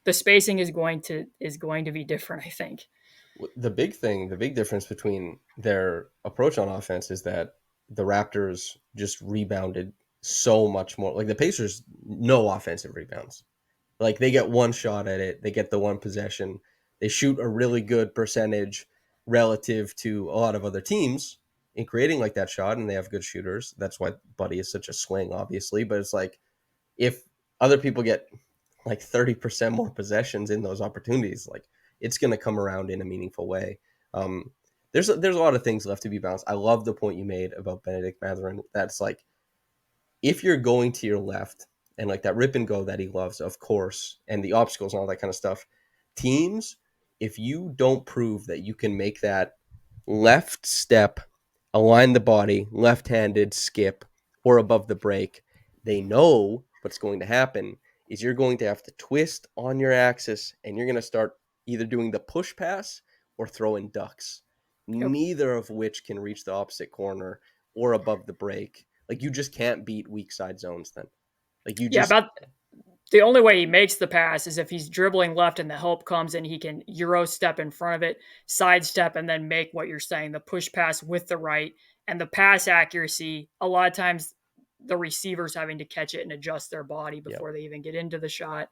the spacing is going to be different, I think. The big difference between their approach on offense is that the Raptors just rebounded so much more. Like the Pacers, no offensive rebounds. Like they get one shot at it, they get the one possession, they shoot a really good percentage relative to a lot of other teams in creating like that shot, and they have good shooters. That's why Buddy is such a swing, obviously. But it's like if other people get like 30% more possessions in those opportunities, like it's going to come around in a meaningful way. Um, there's a lot of things left to be balanced. I love the point you made about Benedict Mathurin. That's like if you're going to your left and like that rip and go that he loves, of course, and the obstacles and all that kind of stuff, teams, if you don't prove that you can make that left step, align the body, left-handed skip, or above the break, they know what's going to happen is you're going to have to twist on your axis and you're going to start either doing the push pass or throwing ducks, Yep. neither of which can reach the opposite corner or above the break. Like you just can't beat weak side zones then. Like you Yeah, just about the only way he makes the pass is if he's dribbling left and the help comes and he can Euro step in front of it, sidestep, and then make what you're saying, the push pass with the right. And the pass accuracy, a lot of times the receiver's having to catch it and adjust their body yeah. before they even get into the shot,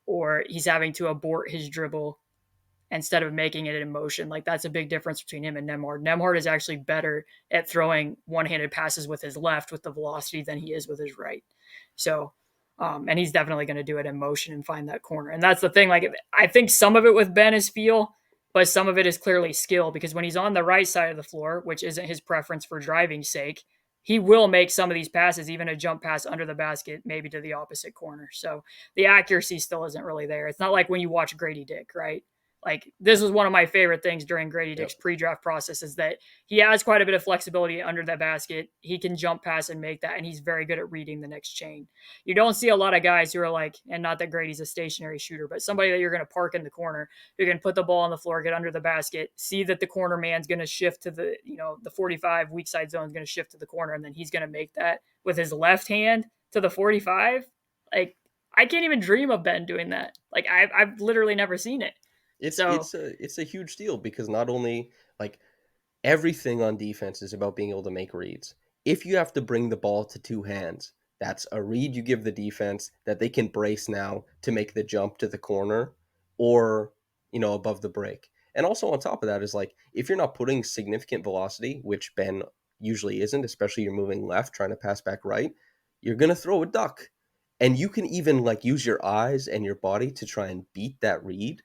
or he's having to abort his dribble instead of making it in motion. Like that's a big difference between him and Nembhard. Nembhard is actually better at throwing one-handed passes with his left with the velocity than he is with his right. So, and he's definitely going to do it in motion and find that corner. And that's the thing. Like I think some of it with Ben is feel, but some of it is clearly skill because when he's on the right side of the floor, which isn't his preference for driving's sake, he will make some of these passes, even a jump pass under the basket, maybe to the opposite corner. So the accuracy still isn't really there. It's not like when you watch Grady Dick, right? Like this was one of my favorite things during Grady Yep. Dick's pre-draft process is that he has quite a bit of flexibility under that basket. He can jump pass and make that, and he's very good at reading the next chain. You don't see a lot of guys who are like, and not that Grady's a stationary shooter, but somebody that you're going to park in the corner, who can put the ball on the floor, get under the basket, see that the corner man's going to shift to the 45 weak side zone is going to shift to the corner, and then he's going to make that with his left hand to the 45. Like I can't even dream of Ben doing that. Like I've literally never seen it. It's So it's a it's a huge deal because not only like everything on defense is about being able to make reads. If you have to bring the ball to two hands, that's a read you give the defense that they can brace now to make the jump to the corner or, above the break. And also on top of that is like if you're not putting significant velocity, which Ben usually isn't, especially you're moving left trying to pass back right, you're going to throw a duck. And you can even like use your eyes and your body to try and beat that read,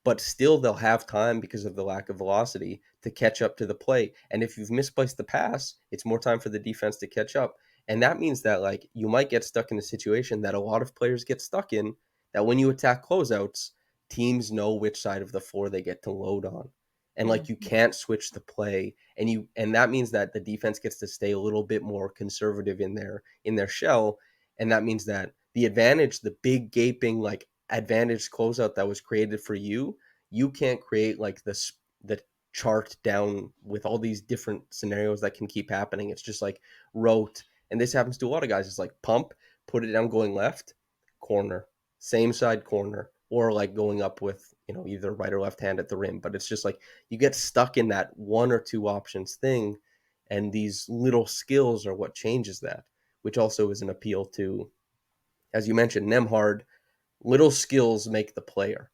but still they'll have time because of the lack of velocity to catch up to the play. And if you've misplaced the pass, it's more time for the defense to catch up. And that means that like you might get stuck in a situation that a lot of players get stuck in, that when you attack closeouts, teams know which side of the floor they get to load on. And like you can't switch the play, and that means that the defense gets to stay a little bit more conservative in their shell. And that means that the advantage, the big gaping like advantage closeout that was created for you, you can't create like the chart down with all these different scenarios that can keep happening. It's just like rote, and this happens to a lot of guys. It's like pump, put it down going left, corner, same side corner, or like going up with either right or left hand at the rim. But it's just like you get stuck in that one or two options thing, and these little skills are what changes that, which also is an appeal to, as you mentioned, Nembhard. Little skills make the player.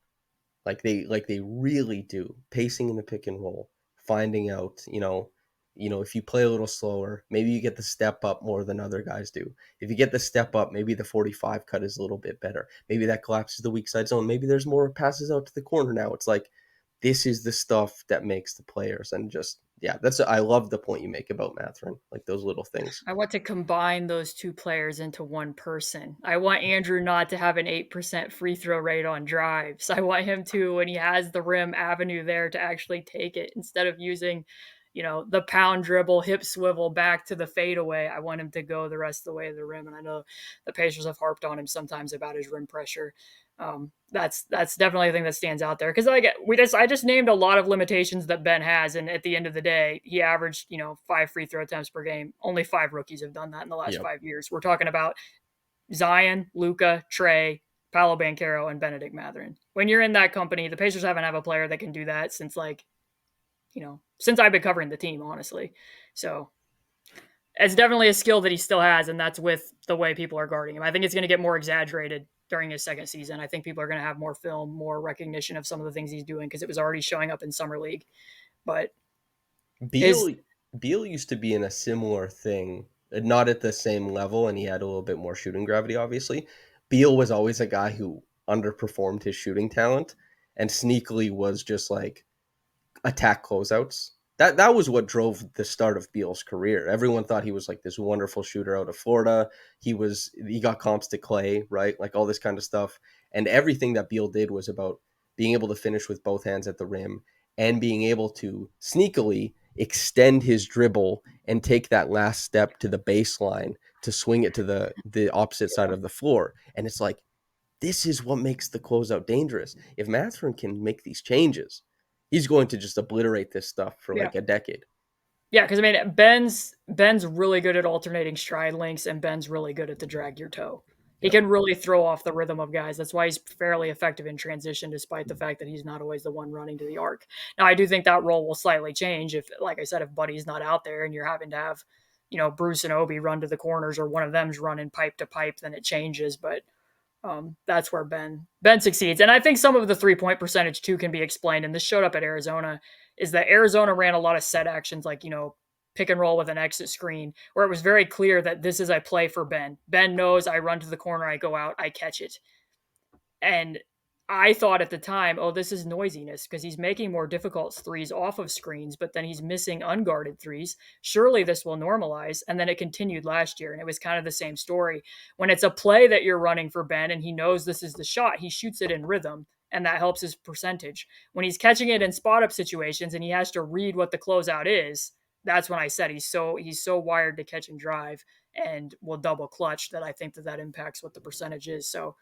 Like they really do. Pacing in the pick and roll, finding out, if you play a little slower, maybe you get the step up more than other guys do. If you get the step up, maybe the 45 cut is a little bit better. Maybe that collapses the weak side zone. Maybe there's more passes out to the corner now. It's like this is the stuff that makes the players. And just yeah, I love the point you make about Mathurin, like those little things. I want to combine those two players into one person. I want Andrew not to have an 8% free throw rate on drives. I want him to, when he has the rim avenue there, to actually take it instead of using, the pound dribble, hip swivel back to the fadeaway. I want him to go the rest of the way to the rim. And I know the Pacers have harped on him sometimes about his rim pressure. That's definitely a thing that stands out there, because I just named a lot of limitations that Ben has, and at the end of the day, he averaged 5 free throw attempts per game. Only 5 rookies have done that in the last Yep. 5 years. We're talking about Zion, Luka, Trey, Paolo Banchero, and Benedict Mathurin. When you're in that company, the Pacers haven't have a player that can do that since since I've been covering the team, honestly. So it's definitely a skill that he still has, and that's with the way people are guarding him. I think it's going to get more exaggerated during his second season. I think people are going to have more film, more recognition of some of the things he's doing, because it was already showing up in summer league. But his Beal Beal used to be in a similar thing, not at the same level, and he had a little bit more shooting gravity, obviously. Beal was always a guy who underperformed his shooting talent and sneakily was just like attack closeouts. That was what drove the start of Beal's career. Everyone thought he was like this wonderful shooter out of Florida. He got comps to Clay, right? Like all this kind of stuff. And everything that Beal did was about being able to finish with both hands at the rim and being able to sneakily extend his dribble and take that last step to the baseline to swing it to the opposite side of the floor. And it's like, this is what makes the closeout dangerous. If Mathurin can make these changes, he's going to just obliterate this stuff for yeah. like a decade. Yeah, because I mean, Ben's really good at alternating stride lengths, and Ben's really good at the drag your toe. He Yep. can really throw off the rhythm of guys. That's why he's fairly effective in transition, despite the fact that he's not always the one running to the arc. Now, I do think that role will slightly change if, like I said, if Buddy's not out there and you're having to have, Bruce and Obi run to the corners, or one of them's running pipe to pipe, then it changes. But that's where Ben succeeds. And I think some of the 3-point percentage too can be explained. And this showed up at Arizona, is that Arizona ran a lot of set actions, like, pick and roll with an exit screen, where it was very clear that this is a play for Ben. Ben knows I run to the corner, I go out, I catch it. And I thought at the time, oh, this is noisiness, because he's making more difficult threes off of screens, but then he's missing unguarded threes. Surely this will normalize. And then it continued last year, and it was kind of the same story. When it's a play that you're running for Ben and he knows this is the shot, he shoots it in rhythm, and that helps his percentage. When he's catching it in spot up situations and he has to read what the closeout is, that's when I said he's so wired to catch and drive and will double clutch, that I think that impacts what the percentage is. So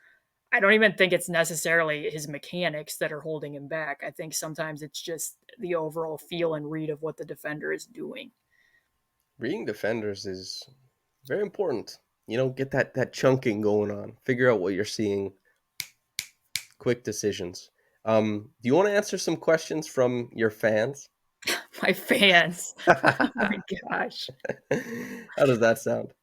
I don't even think it's necessarily his mechanics that are holding him back. I think sometimes it's just the overall feel and read of what the defender is doing. Reading defenders is very important. Get that chunking going on. Figure out what you're seeing. Quick decisions. Do you want to answer some questions from your fans? My fans. Oh my gosh. How does that sound?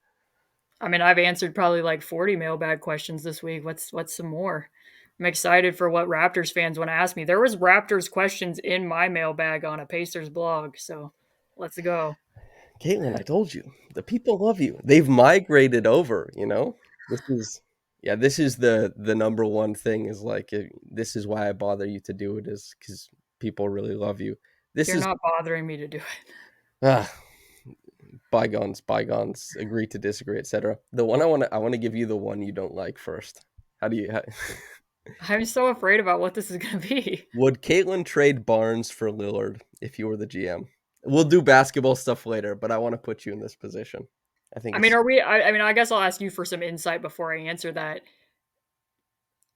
I mean, I've answered probably like 40 mailbag questions this week. What's some more? I'm excited for what Raptors fans want to ask me. There was Raptors questions in my mailbag on a Pacers blog, so let's go. Caitlin, I told you, the people love you. They've migrated over. This is, yeah, this is the number one thing, is like, this is why I bother you to do it, is because people really love you. This You're is not bothering me to do it. ah, bygones, agree to disagree, etc. The one I want to give you the one you don't like first. How do you? I'm so afraid about what this is going to be. Would Caitlin trade Barnes for Lillard if you were the GM? We'll do basketball stuff later, but I want to put you in this position. I think I mean, it's are we? I mean, I guess I'll ask you for some insight before I answer that.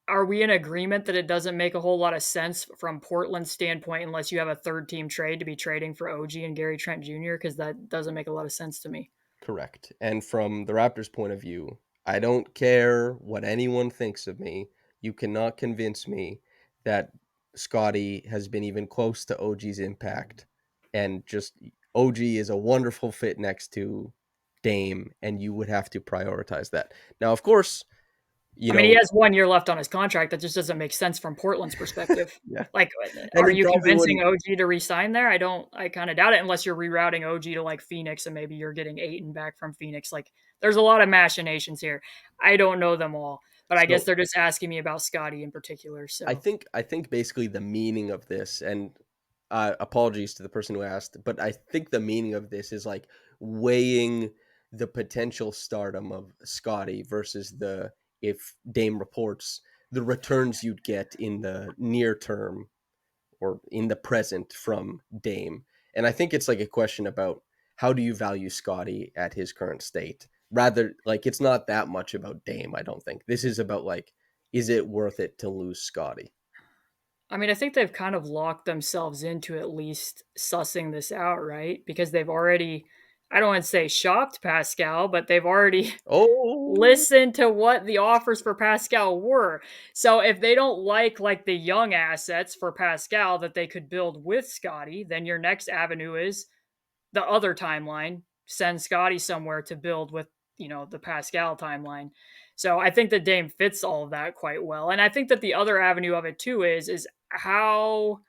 Are we in agreement that it doesn't make a whole lot of sense from Portland's standpoint, unless you have a third team trade, to be trading for OG and Gary Trent Jr.? Because that doesn't make a lot of sense to me. correct. And from the Raptors' point of view, I don't care what anyone thinks of me. You cannot convince me that Scotty has been even close to OG's impact. And just OG is a wonderful fit next to Dame, and you would have to prioritize that. Now, of course, you I mean, he know, has 1 year left on his contract. That just doesn't make sense from Portland's perspective. yeah. Like, And are he you probably convincing wouldn't. OG to resign there? I kind of doubt it, unless you're rerouting OG to like Phoenix and maybe you're getting Aiton back from Phoenix. Like, there's a lot of machinations here. I don't know them all, but I guess So they're just asking me about Scotty in particular. I So think I think basically the meaning of this, and apologies to the person who asked, but I think the meaning of this is like weighing the potential stardom of Scotty versus the, if Dame reports, the returns you'd get in the near term or in the present from Dame. And I think it's like a question about how do you value Scotty at his current state? Rather, like it's not that much about Dame, I don't think. This is about like, is it worth it to lose Scotty? I mean, I think they've kind of locked themselves into at least sussing this out, right? Because they've already, I don't want to say shopped Pascal, but they've already Oh, listened to what the offers for Pascal were. So if they don't like the young assets for Pascal that they could build with Scotty, then your next avenue is the other timeline, send Scotty somewhere to build with, the Pascal timeline. So I think that Dame fits all of that quite well. And I think that the other avenue of it too is how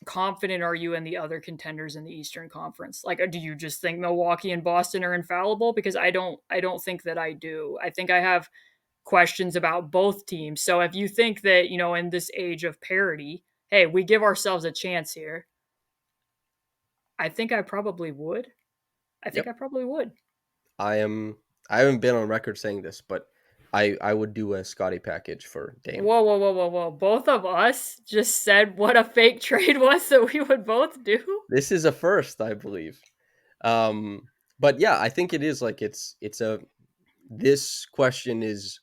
confident are you in the other contenders in the Eastern Conference? Like, do you just think Milwaukee and Boston are infallible? Because I don't think that I do. I think I have questions about both teams. So if you think that, in this age of parity, hey, we give ourselves a chance here, I think I probably would. I think yep. I probably would. I am. I haven't been on record saying this, but I would do a Scotty package for Dame. Whoa, whoa, whoa, whoa, whoa. Both of us just said what a fake trade was that we would both do. This is a first, I believe. Um, but yeah, I think it is like it's a this question is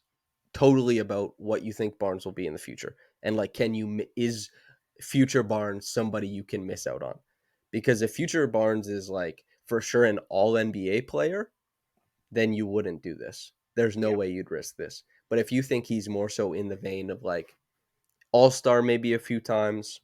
totally about what you think Barnes will be in the future, and like, is future Barnes somebody you can miss out on? Because if future Barnes is like for sure an All NBA player, then you wouldn't do this. There's no Yeah. way you'd risk this. But if you think he's more so in the vein of like All Star, maybe a few times,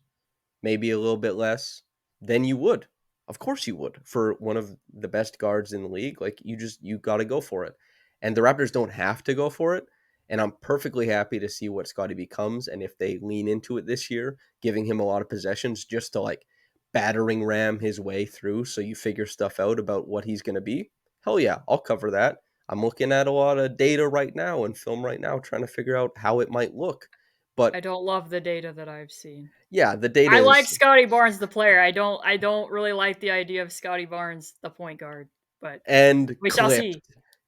maybe a little bit less, then you would. Of course you would for one of the best guards in the league. Like you got to go for it. And the Raptors don't have to go for it. And I'm perfectly happy to see what Scotty becomes. And if they lean into it this year, giving him a lot of possessions just to like battering ram his way through so you figure stuff out about what he's going to be, hell yeah, I'll cover that. I'm looking at a lot of data right now and film right now trying to figure out how it might look. But I don't love the data that I've seen. yeah, the data I like is Scotty Barnes the player. I don't really like the idea of Scotty Barnes the point guard, but and we shall see.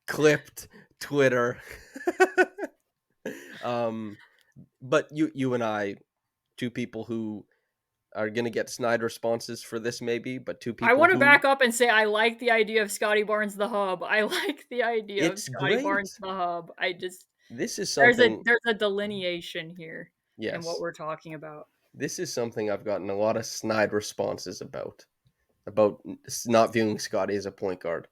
clipped Twitter. um, but you and I, two people who are gonna get snide responses for this, maybe, but two I people want to who back up and say I like the idea of Scotty Barnes the hub. I like the idea of it's Scotty Barnes great. the hub. I just This is there's a something. there's a delineation here in what Yes, we're talking about. this is something I've gotten a lot of snide responses about not viewing Scotty as a point guard.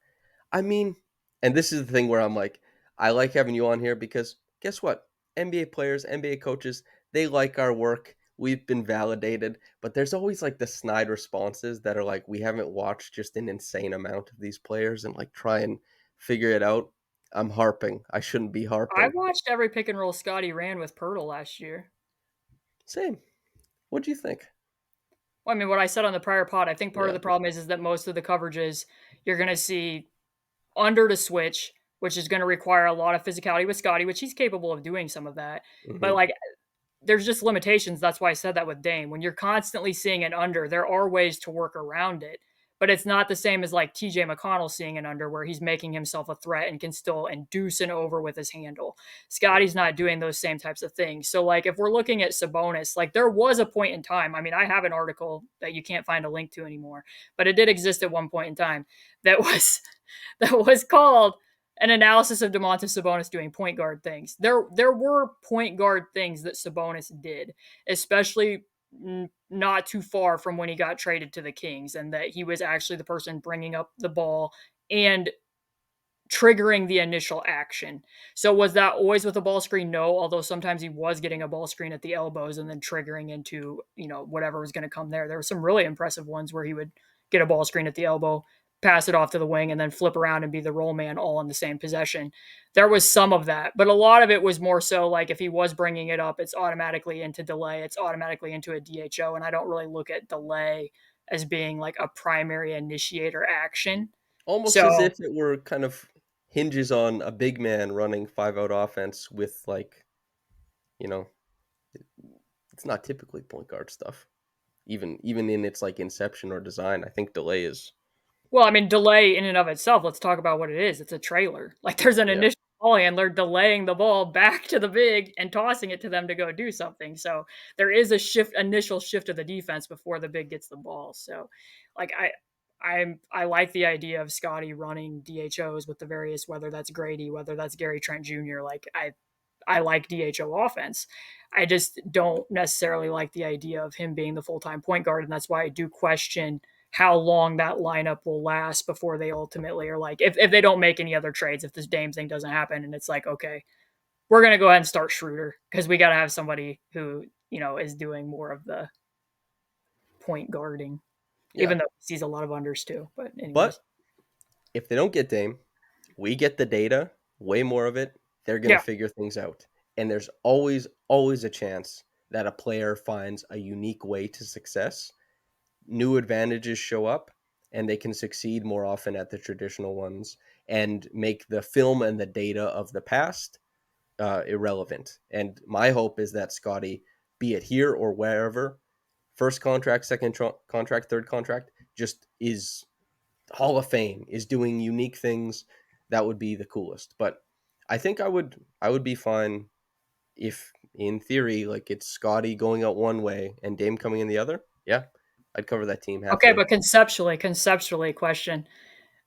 I mean, and this is the thing where I'm like, I like having you on here because guess what? NBA players, NBA coaches, they like our work. We've been validated, but there's always like the snide responses that are like, we haven't watched just an insane amount of these players and like try and figure it out. I'm harping. I shouldn't be I harping. watched every pick and roll Scotty ran with Pirtle last year. Same. What do you think? Well, I mean, what I said on the prior pod, I think part of Yeah. the problem is that most of the coverages you're going to see under to switch, which is going to require a lot of physicality with Scotty, which he's capable of doing some of that. But Hmm. like, there's just limitations. That's why I said that with Dame. When you're constantly seeing an under, there are ways to work around it. But it's not the same as like TJ McConnell seeing an under where he's making himself a threat and can still induce an over with his handle. Yeah. Scotty's not doing those same types of things. So like if we're looking at Sabonis, like there was a point in time. I mean, I have an article that you can't find a link to anymore, but it did exist at one point in time that was that was called an analysis of Domantas Sabonis doing point guard things. There were point guard things that Sabonis did, especially not too far from when he got traded to the Kings, and that he was actually the person bringing up the ball and triggering the initial action. So was that always with a ball screen? No, although sometimes he was getting a ball screen at the elbows and then triggering into, whatever was going to come there. There were some really impressive ones where he would get a ball screen at the elbow, pass it off to the wing, and then flip around and be the roll man all in the same possession. There was some of that, but a lot of it was more so like if he was bringing it up, it's automatically into delay, it's automatically into a DHO, and I don't really look at delay as being like a primary initiator action. Almost as So if it were kind of hinges on a big man running 5 out offense with like, you know, it's not typically point guard stuff. Even in its like inception or design, I think delay is Well, I mean, delay in and of itself, let's talk about what it is. It's a trailer. Like there's an yeah. initial ball handler delaying the ball back to the big and tossing it to them to go do something. So there is a initial shift of the defense before the big gets the ball. So like I like the idea of Scotty running DHOs with the various, whether that's Grady, whether that's Gary Trent Jr. Like I like DHO offense. I just don't necessarily like the idea of him being the full-time point guard, and that's why I do question how long that lineup will last before they ultimately are like, if they don't make any other trades, if this Dame thing doesn't happen, and it's like, okay, we're gonna go ahead and start Schroeder because we got to have somebody who is doing more of the point guarding, Yeah. even though he sees a lot of unders too. But anyways, But if they don't get Dame, we get the data, way more of it. They're going to yeah, figure things out. And there's always a chance that a player finds a unique way to success. New advantages show up, and they can succeed more often at the traditional ones and make the film and the data of the past irrelevant. And my hope is that Scotty, be it here or wherever, first contract, second contract, third contract, just is Hall of Fame, is doing unique things. That would be the coolest. But I think I would be fine if, in theory, like it's Scotty going out one way and Dame coming in the other. Yeah, I'd cover that team okay. happily. But conceptually, question: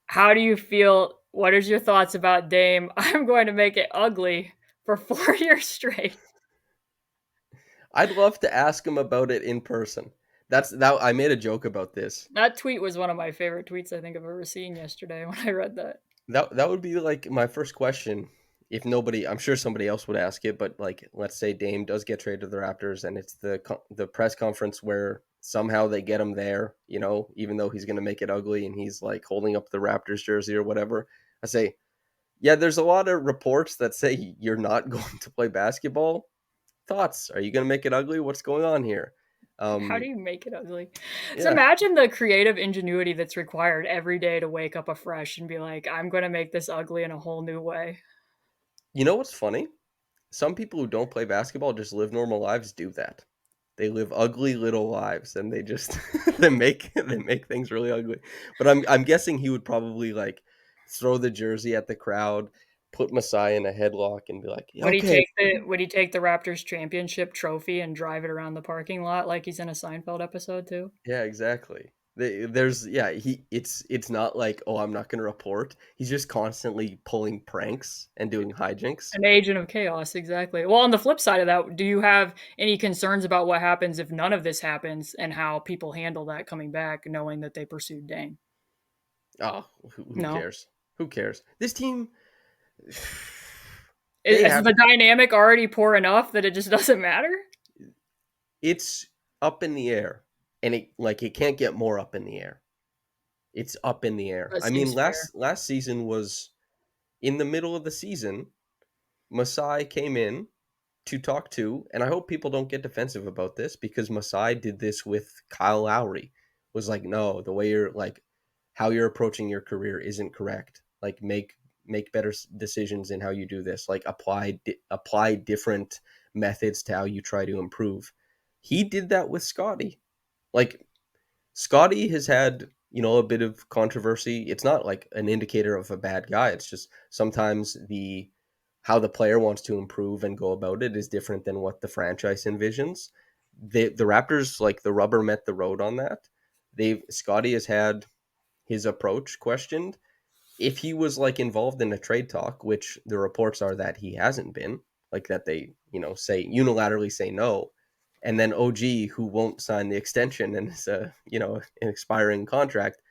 how do you feel? What is your thoughts about Dame? I'm going to make it ugly for 4 years straight. I'd love to ask him about it in person. That's that. I made a joke about this. That tweet was one of my favorite tweets I think I've ever seen yesterday when I read that. That would be like my first question. If nobody, I'm sure somebody else would ask it, but like, let's say Dame does get traded to the Raptors, and it's the press conference where somehow they get him there, even though he's going to make it ugly, and he's like holding up the Raptors jersey or whatever. I say, yeah, there's a lot of reports that say you're not going to play basketball. Thoughts? Are you going to make it ugly? What's going on here? How do Um, you make it ugly? So yeah, imagine the creative ingenuity that's required every day to wake up afresh and be like, I'm going to make this ugly in a whole new way. you know what's funny? Some people who don't play basketball just live normal lives do that. They live ugly little lives, and they just they make things really ugly. But I'm guessing he would probably like throw the jersey at the crowd, put Masai in a headlock, and be like, Would he "Okay, take the Raptors championship trophy and drive it around the parking lot like he's in a Seinfeld episode too? yeah, exactly." There's yeah, it's not like, oh, I'm not going to report. He's just constantly pulling pranks and doing hijinks. An agent of chaos, exactly. Well, on the flip side of that, do you have any concerns about what happens if none of this happens and how people handle that coming back, knowing that they pursued Dane? Oh, who No. cares? Who cares? This team, they Is have the dynamic already poor enough that it just doesn't matter? it's up in the air, and it can't get more up in the air. It's up in the air. That I mean, seems fair. last season was in the middle of the season. Masai came in to talk to, and I hope people don't get defensive about this, because Masai did this with Kyle Lowry. Was like, no, the way you're like, how you're approaching your career isn't correct. Like, make better decisions in how you do this. Like, apply different methods to how you try to improve. He did that with Scotty. Like, Scotty has had, a bit of controversy. It's not like an indicator of a bad guy. It's just sometimes the how the player wants to improve and go about it is different than what the franchise envisions. The Raptors, like, the rubber met the road on that. They've Scotty has had his approach questioned. If he was like involved in a trade talk, which the reports are that he hasn't been, like that they, say unilaterally say no, and then OG, who won't sign the extension and is an expiring contract,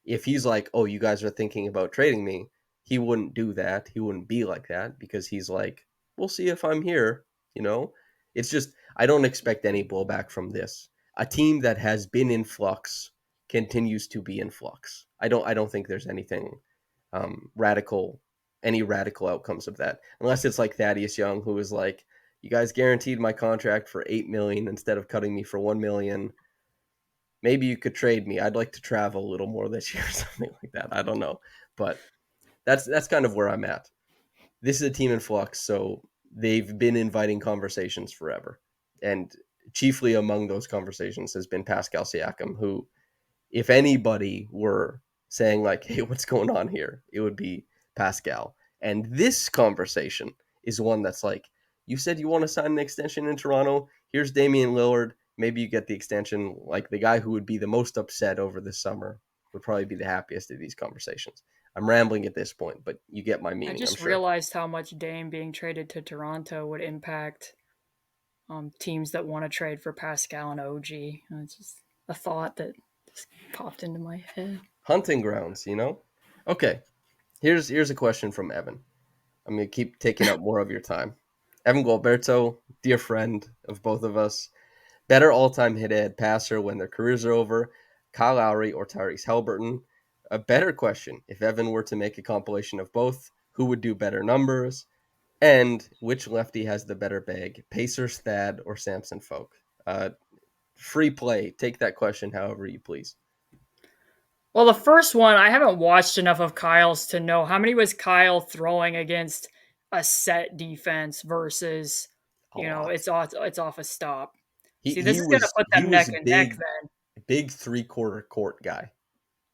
if he's like, "Oh, you guys are thinking about trading me," he wouldn't do that. He wouldn't be like that, because he's like, "We'll see if I'm here." You know, it's just I don't expect any blowback from this. A team that has been in flux continues to be in flux. I don't think there's anything radical, any radical outcomes of that, unless it's like Thaddeus Young, who was like, "You guys guaranteed my contract for 8 million instead of cutting me for 1 million. Maybe you could trade me. I'd like to travel a little more this year," something like that. I don't know, but that's kind of where I'm at. This is a team in flux, so they've been inviting conversations forever, and chiefly among those conversations has been Pascal Siakam, who, if anybody were saying like, "Hey, what's going on here?" it would be Pascal. And this conversation is one that's like, you said you want to sign an extension in Toronto. Here's Damian Lillard. Maybe you get the extension. Like the guy who would be the most upset over this summer would probably be the happiest of these conversations. I'm rambling at this point, but you get my I meaning, I'm just sure. realized how much Dame being traded to Toronto would impact teams that want to trade for Pascal and OG. It's just a thought that just popped into my head. Hunting grounds, you know? Okay, here's a question from Evan. I'm going to keep taking up more of your time. Evan Gualberto, dear friend of both of us, better all-time hit-ahead passer when their careers are over, Kyle Lowry or Tyrese Haliburton? A better question, if Evan were to make a compilation of both, who would do better numbers? And which lefty has the better bag, Pacers Thad or Samson Folk? Free play. Take that question however you please. Well, the first one, I haven't watched enough of Kyle's to know how many was Kyle throwing against a set defense versus, A lot. it's off a stop. He See, this he is going to was put he them was neck a and neck big 3/4 court guy.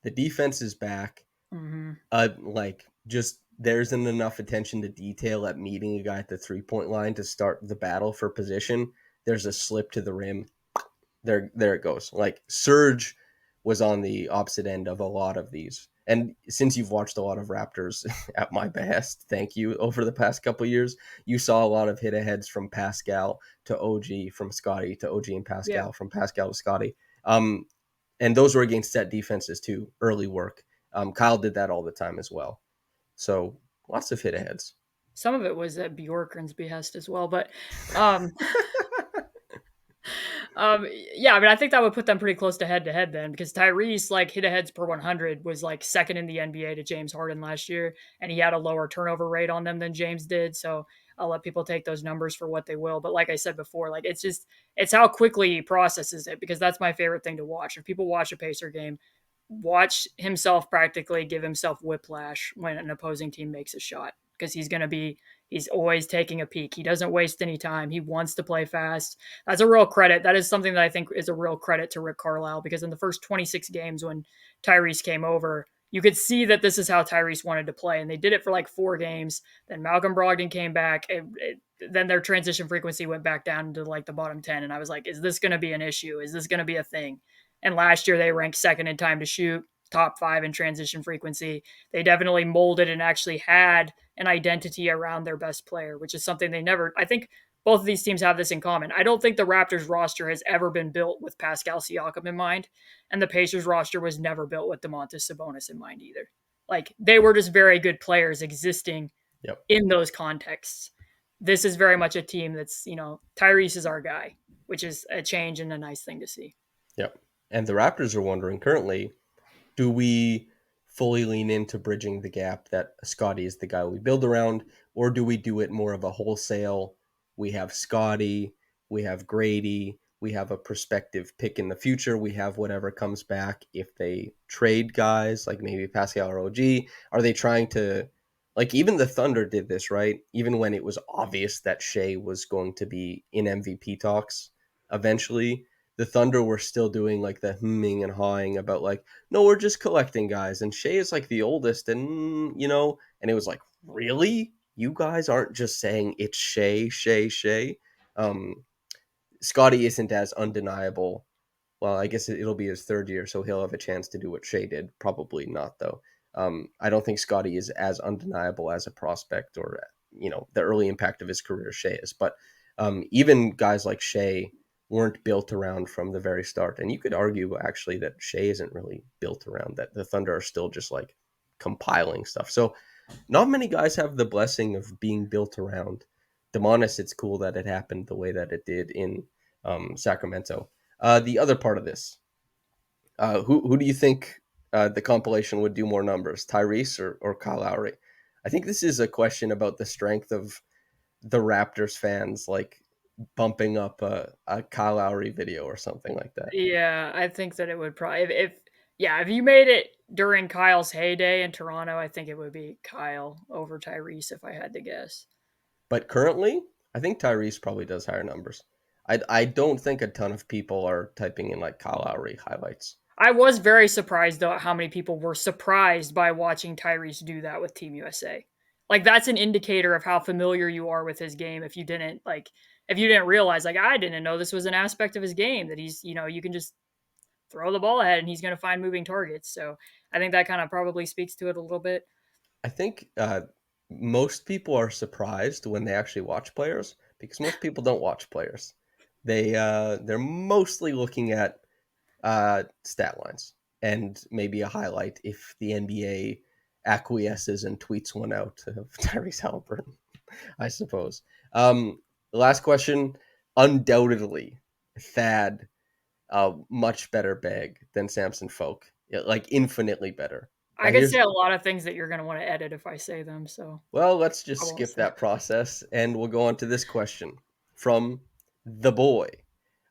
The defense is back. then. Like just there isn't enough attention to detail at meeting a guy at the 3-point line to start the battle for position. There's a slip to the rim. There it goes. Like Serge was on the opposite end of a lot of these. And since you've watched a lot of Raptors at my behest, thank you, over the past couple of years, you saw a lot of hit aheads from Pascal to OG, from Scotty to OG and Yeah. Pascal, from Pascal to Scotty. And those were against set defenses too, early work. Kyle did that all the time as well. So lots of hit aheads. Some of it was at Bjorkgren's behest as well, but um, yeah, I mean, I think that would put them pretty close to head then, because Tyrese, like, hit aheads per 100 was like second in the NBA to James Harden last year, and he had a lower turnover rate on them than James did. So I'll let people take those numbers for what they will. But like I said before, like, it's how quickly he processes it, because that's my favorite thing to watch. If people watch a Pacer game, watch himself practically give himself whiplash when an opposing team makes a shot, because he's always taking a peek. He doesn't waste any time. He wants to play fast. That's a real credit. That is something that I think is a real credit to Rick Carlisle, because in the first 26 games when Tyrese came over, you could see that this is how Tyrese wanted to play. And they did it for like 4 games. Then Malcolm Brogdon came back. Then their transition frequency went back down to like the bottom 10. And I was like, is this going to be an issue? Is this going to be a thing? And last year they ranked second in time to shoot, top 5 in transition frequency. They definitely molded and actually had an identity around their best player, which is something they never, I think both of these teams have this in common. I don't think the Raptors roster has ever been built with Pascal Siakam in mind, and the Pacers roster was never built with Domantas Sabonis in mind either. Like, they were just very good players existing Yep. in those contexts. This is very much a team that's, Tyrese is our guy, which is a change and a nice thing to see. Yep. And the Raptors are wondering currently, do we fully lean into bridging the gap that Scotty is the guy we build around, or do we do it more of a wholesale? We have Scotty, we have Grady, we have a prospective pick in the future, we have whatever comes back if they trade guys like maybe Pascal or OG. Are they trying to, like, even the Thunder did this, right? Even when it was obvious that Shea was going to be in MVP talks eventually, the Thunder were still doing like the hemming and hawing about like, no, we're just collecting guys. And Shea is like the oldest, and and it was like, really? You guys aren't just saying it's Shea, Shea, Shea. Um, Scotty isn't as undeniable. Well, I guess it'll be his third year, so he'll have a chance to do what Shea did. Probably not, though. I don't think Scotty is as undeniable as a prospect, or the early impact of his career Shea is. But even guys like Shea weren't built around from the very start. And you could argue actually that Shea isn't really built around that. The Thunder are still just like compiling stuff. So not many guys have the blessing of being built around. Demonis, it's cool that it happened the way that it did in Sacramento. The other part of this, who do you think the compilation would do more numbers, Tyrese or Kyle Lowry? I think this is a question about the strength of the Raptors fans, like bumping up a Kyle Lowry video or something like that. Yeah, I think that it would probably, if you made it during Kyle's heyday in Toronto, I think it would be Kyle over Tyrese if I had to guess. But currently, I think Tyrese probably does higher numbers. I don't think a ton of people are typing in like Kyle Lowry highlights. I was very surprised though at how many people were surprised by watching Tyrese do that with Team USA. Like that's an indicator of how familiar you are with his game. If you didn't realize, like I didn't know this was an aspect of his game that he's, you can just throw the ball ahead and he's going to find moving targets. So I think that kind of probably speaks to it a little bit. I think most people are surprised when they actually watch players because most people don't watch players. They're mostly looking at stat lines and maybe a highlight if the NBA acquiesces and tweets one out of Tyrese Haliburton, I suppose. Last question. Undoubtedly, Thad, much better bag than Samson Folk. Yeah, like infinitely better. I Now could here's say a lot of things that you're going to want to edit if I say them. So well, let's I just won't skip say. that process and we'll go on to this question from the boy.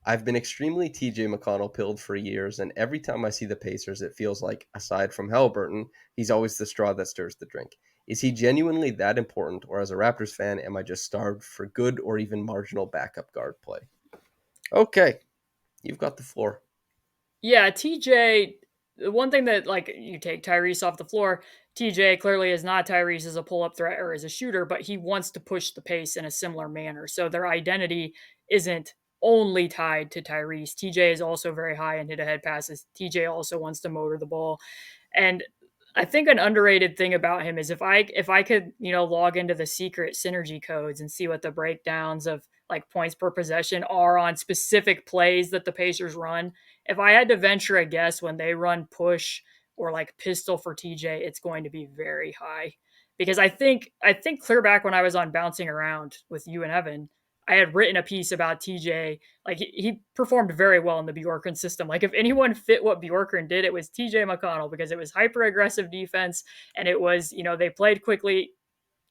I've been extremely TJ McConnell pilled for years, and every time I see the Pacers, it feels like, aside from Haliburton, he's always the straw that stirs the drink. Is he genuinely that important, or as a Raptors fan, am I just starved for good or even marginal backup guard play? Okay, you've got the floor. Yeah, TJ. The one thing that like you take Tyrese off the floor, TJ clearly is not Tyrese as a pull up threat or as a shooter, but he wants to push the pace in a similar manner. So their identity isn't only tied to Tyrese. TJ is also very high in hit ahead passes. TJ also wants to motor the ball. And I think an underrated thing about him is if I could, log into the secret synergy codes and see what the breakdowns of like points per possession are on specific plays that the Pacers run. If I had to venture a guess when they run push or like pistol for TJ, it's going to be very high. Because I think clear back when I was on bouncing around with you and Evan, I had written a piece about TJ. Like he performed very well in the Bjorkgren system. Like if anyone fit what Bjorkgren did, it was TJ McConnell because it was hyper aggressive defense and it was, they played quickly.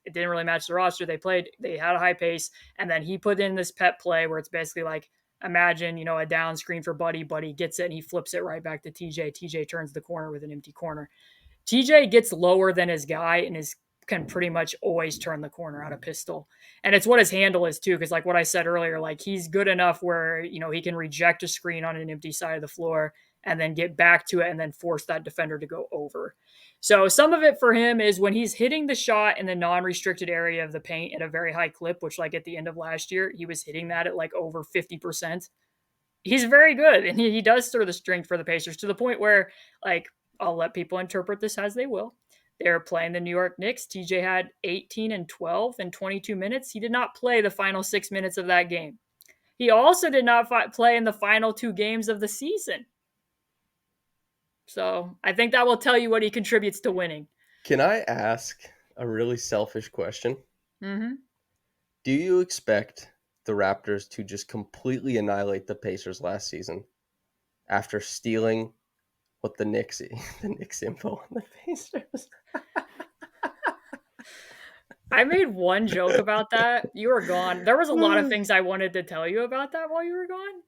It didn't really match the roster. They had a high pace, and then he put in this pet play where it's basically like imagine, a down screen for Buddy. Buddy gets it and he flips it right back to TJ. TJ turns the corner with an empty corner. TJ gets lower than his guy and can pretty much always turn the corner out of pistol. And it's what his handle is too, because like what I said earlier, like he's good enough where, he can reject a screen on an empty side of the floor and then get back to it and then force that defender to go over. So some of it for him is when he's hitting the shot in the non-restricted area of the paint at a very high clip, which like at the end of last year, he was hitting that at like over 50%. He's very good and he does stir the string for the Pacers to the point where like I'll let people interpret this as they will. They're playing the New York Knicks. TJ had 18 and 12 in 22 minutes. He did not play the final 6 minutes of that game. He also did not play in the final 2 games of the season. So I think that will tell you what he contributes to winning. Can I ask a really selfish question? Mm-hmm. Do you expect the Raptors to just completely annihilate the Pacers last season after stealing what the Knicks info on the Pacers? I made one joke about that. You were gone. There was a lot of things I wanted to tell you about that while you were gone.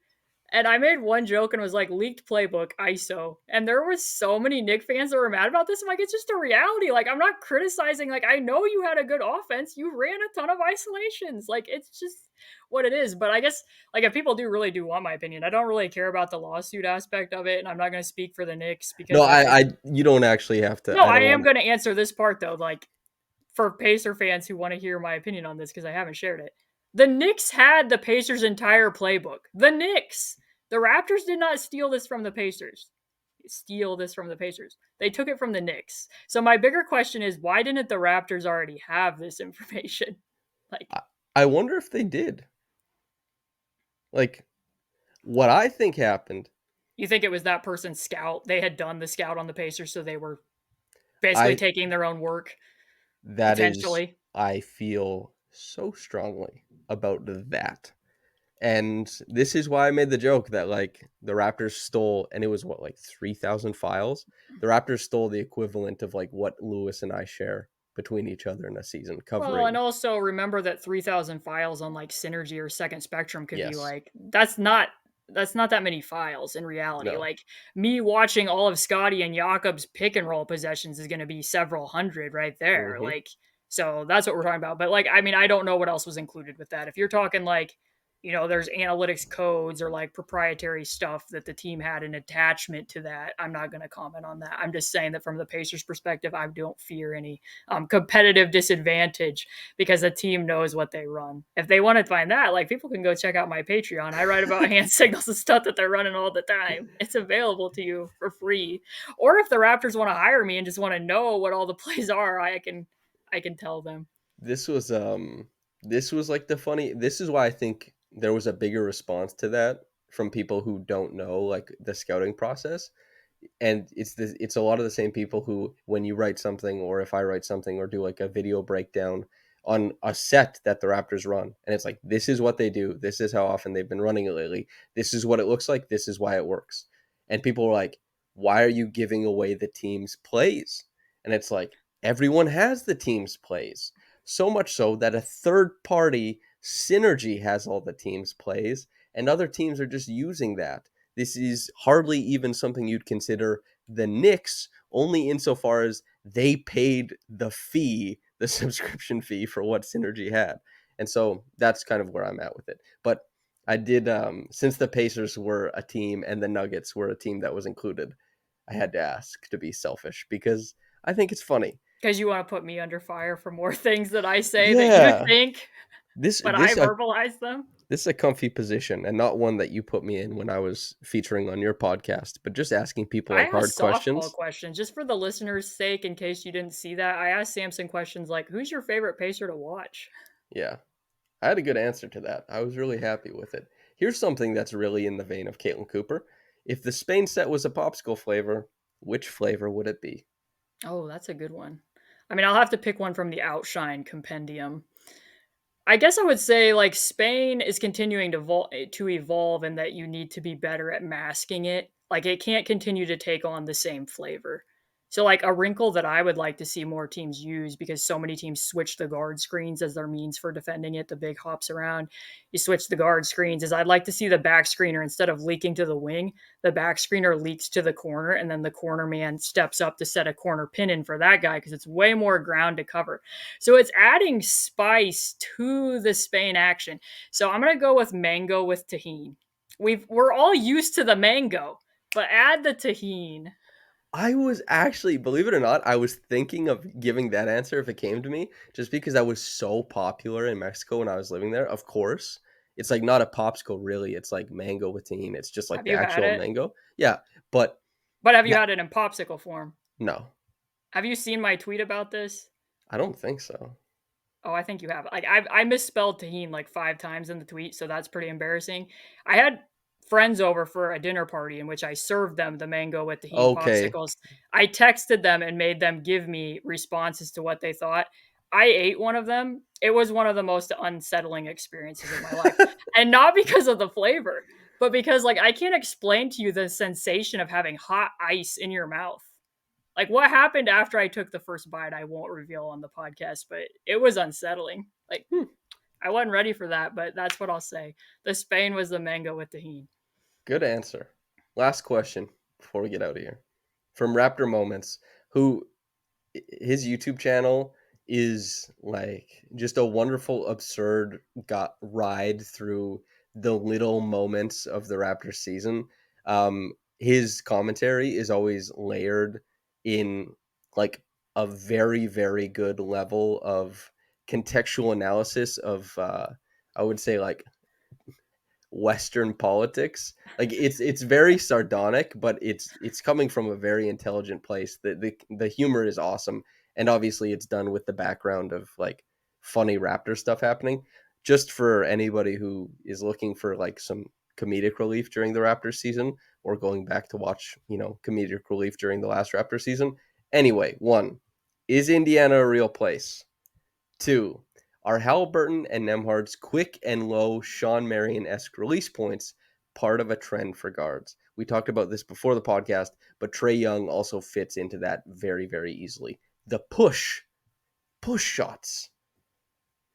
And I made one joke and was like, leaked playbook, ISO. And there was so many Knick fans that were mad about this. I'm like, it's just a reality. Like, I'm not criticizing. Like, I know you had a good offense. You ran a ton of isolations. Like, it's just what it is. But I guess, like, if people do want my opinion, I don't really care about the lawsuit aspect of it. And I'm not going to speak for the Knicks because, No, like, you don't actually have to. no, I I don't am want. going to answer this part, though. Like, for Pacer fans who want to hear my opinion on this because I haven't shared it. The Knicks had the Pacers' entire playbook. The Knicks. The Raptors did not steal this from the Pacers. They took it from the Knicks. So my bigger question is, why didn't the Raptors already have this information? Like, I wonder if they did. Like, what I think happened. you think it was that person's scout? They had done the scout on the Pacers, so they were basically I taking their own work, that is potentially. I feel so strongly about that. And this is why I made the joke that like the Raptors stole, and it was what, like 3,000 files. The Raptors stole the equivalent of like what Lewis and I share between each other in a season Well, and covering. also remember that 3,000 files on like Synergy or Second Spectrum could be Yes. like that's not that many files in reality. No. Like me watching all of Scotty and Jakob's pick and roll possessions is going to be several hundred right there. Hmm. Like so that's what we're talking about. But like I mean I don't know what else was included with that. If you're talking like there's analytics codes or like proprietary stuff that the team had an attachment to that. I'm not going to comment on that. I'm just saying that from the Pacers perspective, I don't fear any competitive disadvantage because the team knows what they run. If they want to find that, like, people can go check out my Patreon. I write about hand signals and stuff that they're running all the time. It's available to you for free. Or if the Raptors want to hire me and just want to know what all the plays are, I can tell them. This was like this is why I think there was a bigger response to that from people who don't know like the scouting process. And it's a lot of the same people who, when you write something, or if I write something or do like a video breakdown on a set that the Raptors run, and it's like, this is what they do, this is how often they've been running it lately, this is what it looks like, this is why it works. And people are like, why are you giving away the team's plays? And it's like, everyone has the team's plays, so much so that a third party synergy has all the team's plays, and other teams are just using that. This is hardly even something you'd consider the Knicks, only insofar as they paid the fee, the subscription fee, for what Synergy had. And so that's kind of where I'm at with it. But I did, since the Pacers were a team and the Nuggets were a team that was included, I had to ask to be selfish because I think it's funny. Because you want to put me under fire for more things that I say that you Yeah. think, but I verbalize them. This is a comfy position and not one that you put me in when I was featuring on your podcast, but just asking people I like hard asked softball questions. questions just for the listeners' sake, in case you didn't see that. I asked Samson questions like, "Who's your favorite Pacer to watch?" Yeah, I had a good answer to that. I was really happy with it. Here's something that's really in the vein of Caitlin Cooper. If the Spain set was a popsicle flavor, which flavor would it be? Oh, that's a good one. I mean, I'll have to pick one from the Outshine compendium. I guess I would say like Spain is continuing to evolve, and that you need to be better at masking it. Like, it can't continue to take on the same flavor. So like a wrinkle that I would like to see more teams use, because so many teams switch the guard screens as their means for defending it, the big hops around. You switch the guard screens, is I'd like to see the back screener, instead of leaking to the wing, the back screener leaks to the corner, and then the corner man steps up to set a corner pin in for that guy, because it's way more ground to cover. So it's adding spice to the Spain action. So I'm gonna go with mango with tahini. We're all used to the mango, but add the tahini. I was actually, believe it or not, I was thinking of giving that answer if it came to me, just because I was so popular in Mexico when I was living there. Of course, it's like not a popsicle, really. It's like mango with tahini. It's just like Have the you had actual it? mango. Yeah, but But have you that, had it in popsicle form? no, Have you seen my tweet about this? I don't think so. Oh, I think you have. Like, I misspelled tahini like 5 times in the tweet, so that's pretty embarrassing. I had friends over for a dinner party in which I served them the mango with tahini Okay. popsicles. I texted them and made them give me responses to what they thought. I ate one of them. It was one of the most unsettling experiences of my life. And not because of the flavor, but because, like, I can't explain to you the sensation of having hot ice in your mouth. Like, what happened after I took the first bite, I won't reveal on the podcast, but it was unsettling. Like, Hmm, I wasn't ready for that, but that's what I'll say. The Spain was the mango with tahini. good answer. Last question before we get out of here. From Raptor Moments, who his YouTube channel is like just a wonderful, absurd got ride through the little moments of the Raptors season. His commentary is always layered in like a very, very good level of contextual analysis of, I would say, like Western politics. Like it's very sardonic, but it's coming from a very intelligent place. The humor is awesome, and obviously it's done with the background of like funny Raptor stuff happening. Just for anybody who is looking for like some comedic relief during the Raptor season, or going back to watch comedic relief during the last Raptor season. Anyway, one, is Indiana a real place? Two, are Haliburton and Nembhard's quick and low Sean Marion-esque release points part of a trend for guards? We talked about this before the podcast, but Trae Young also fits into that very, very easily. The push shots.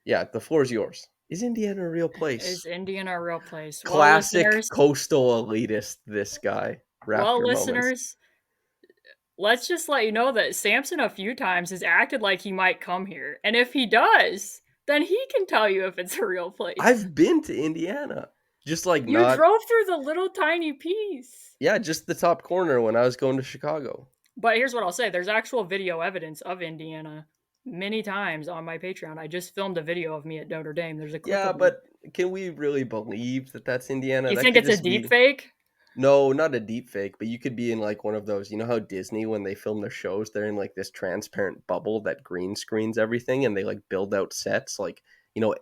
Yeah, the floor is yours. Is Indiana a real Is place? Indiana a real place? Classic coastal elitist, this guy. Well, Raptor moments. listeners, let's just let you know that Samson a few times has acted like he might come here. And if he does, Then he can tell you if it's a real place. I've been to Indiana. Just like You not, drove through the little tiny piece. yeah, just the top corner when I was going to Chicago. But here's what I'll say. There's actual video evidence of Indiana many times on my Patreon. I just filmed a video of me at Notre Dame. There's a clip Yeah, of me. but can we really believe that that's Indiana? You That think could it's a just deep be. fake? No, not a deep fake, but you could be in like one of those. You know how Disney, when they film their shows, they're in like this transparent bubble that green screens everything, and they like build out sets like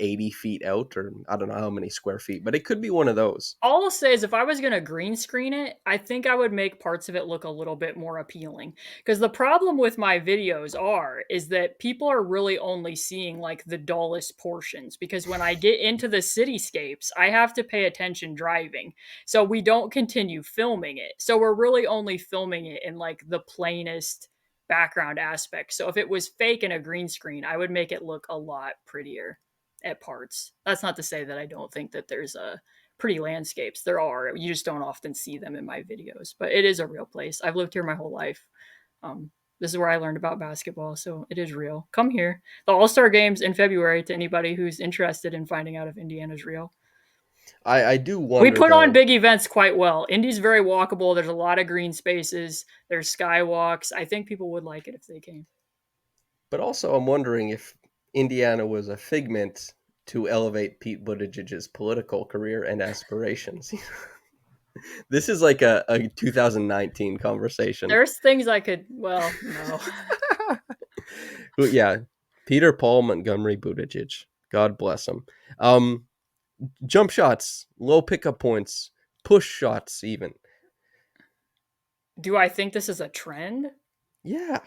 80 feet out, or I don't know how many square feet, but it could be one of those. All I'll say is if I was going to green screen it, I think I would make parts of it look a little bit more appealing. Because the problem with my videos is that people are really only seeing like the dullest portions. Because when I get into the cityscapes, I have to pay attention driving. So we don't continue filming it. So we're really only filming it in like the plainest background aspect. So if it was fake in a green screen, I would make it look a lot prettier at parts. That's not to say that I don't think that there's a pretty landscapes. There are. You just don't often see them in my videos, but it is a real place. I've lived here my whole life. This is where I learned about basketball, so it is real. Come here. The All-Star games in February to anybody who's interested in finding out if Indiana's real. I do We wonder put on though, big events quite well. Indy's very walkable. There's a lot of green spaces. There's skywalks. I think people would like it if they came. but also I'm wondering if Indiana was a figment to elevate Pete Buttigieg's political career and aspirations. This is like a 2019 conversation. There's things I could, well, no. But yeah, Peter Paul Montgomery Buttigieg. God bless him. Um, Jump shots, low pickup points, push shots, even. Do I think this is a trend? Yeah.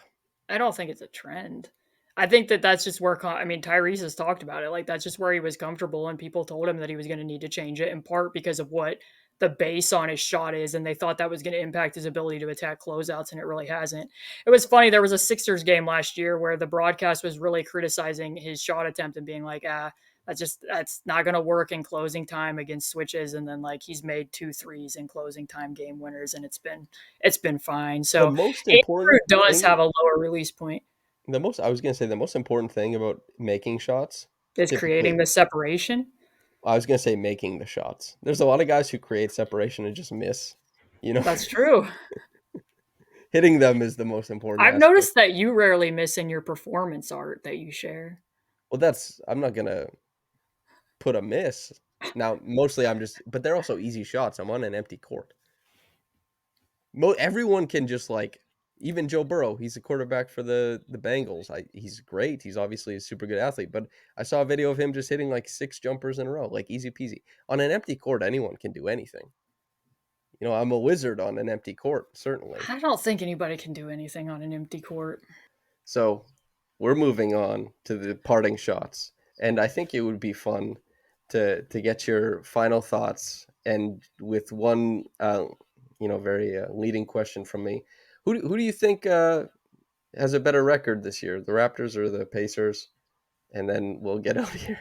I don't think it's a trend. I think that that's just where I mean Tyrese has talked about it. Like that's just where he was comfortable, and people told him that he was going to need to change it in part because of what the base on his shot is, and they thought that was going to impact his ability to attack closeouts, and it really hasn't. It was funny. There was a Sixers game last year where the broadcast was really criticizing his shot attempt and being like, that's not going to work in closing time against switches, and then like he's made 2 threes in closing time game winners, and it's been fine. The So most Andrew important does thing, have a lower release point. I was going to say, the most important thing about making shots, Is creating typically, the separation. I was going to say making the shots. There's a lot of guys who create separation and just miss. You know, That's true. hitting them is the most important I've aspect. noticed that you rarely miss in your performance art that you share. Well, I'm not going to put a miss. Now, mostly but they're also easy shots. I'm on an empty court. Everyone can just like, even Joe Burrow, he's a quarterback for the Bengals. He's great. He's obviously a super good athlete, but I saw a video of him just hitting like 6 jumpers in a row, like easy peasy. On an empty court, anyone can do anything. I'm a wizard on an empty court, certainly. I don't think anybody can do anything on an empty court. So we're moving on to the parting shots, and I think it would be fun to get your final thoughts, and with one very leading question from me. Who do you think has a better record this year, the Raptors or the Pacers? And then we'll get out of here.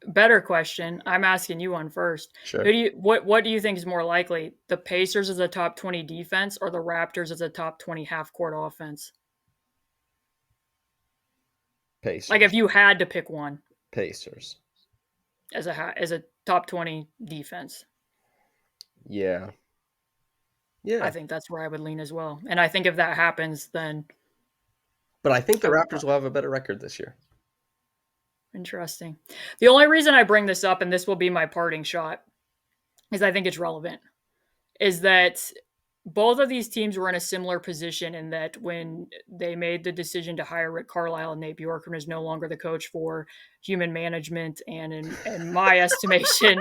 Better question. I'm asking you one first. Sure. What do you think is more likely? The Pacers as a top 20 defense or the Raptors as a top 20 half court offense? Pacers. Like if you had to pick one Pacers. as a top 20 defense. Yeah. I think that's where I would lean as well. And I think if that happens, then. But I think the Raptors will have a better record this year. Interesting. The only reason I bring this up, and this will be my parting shot, is I think it's relevant, is that both of these teams were in a similar position in that when they made the decision to hire Rick Carlisle, and Nate Bjorkgren is no longer the coach for human management and in my estimation,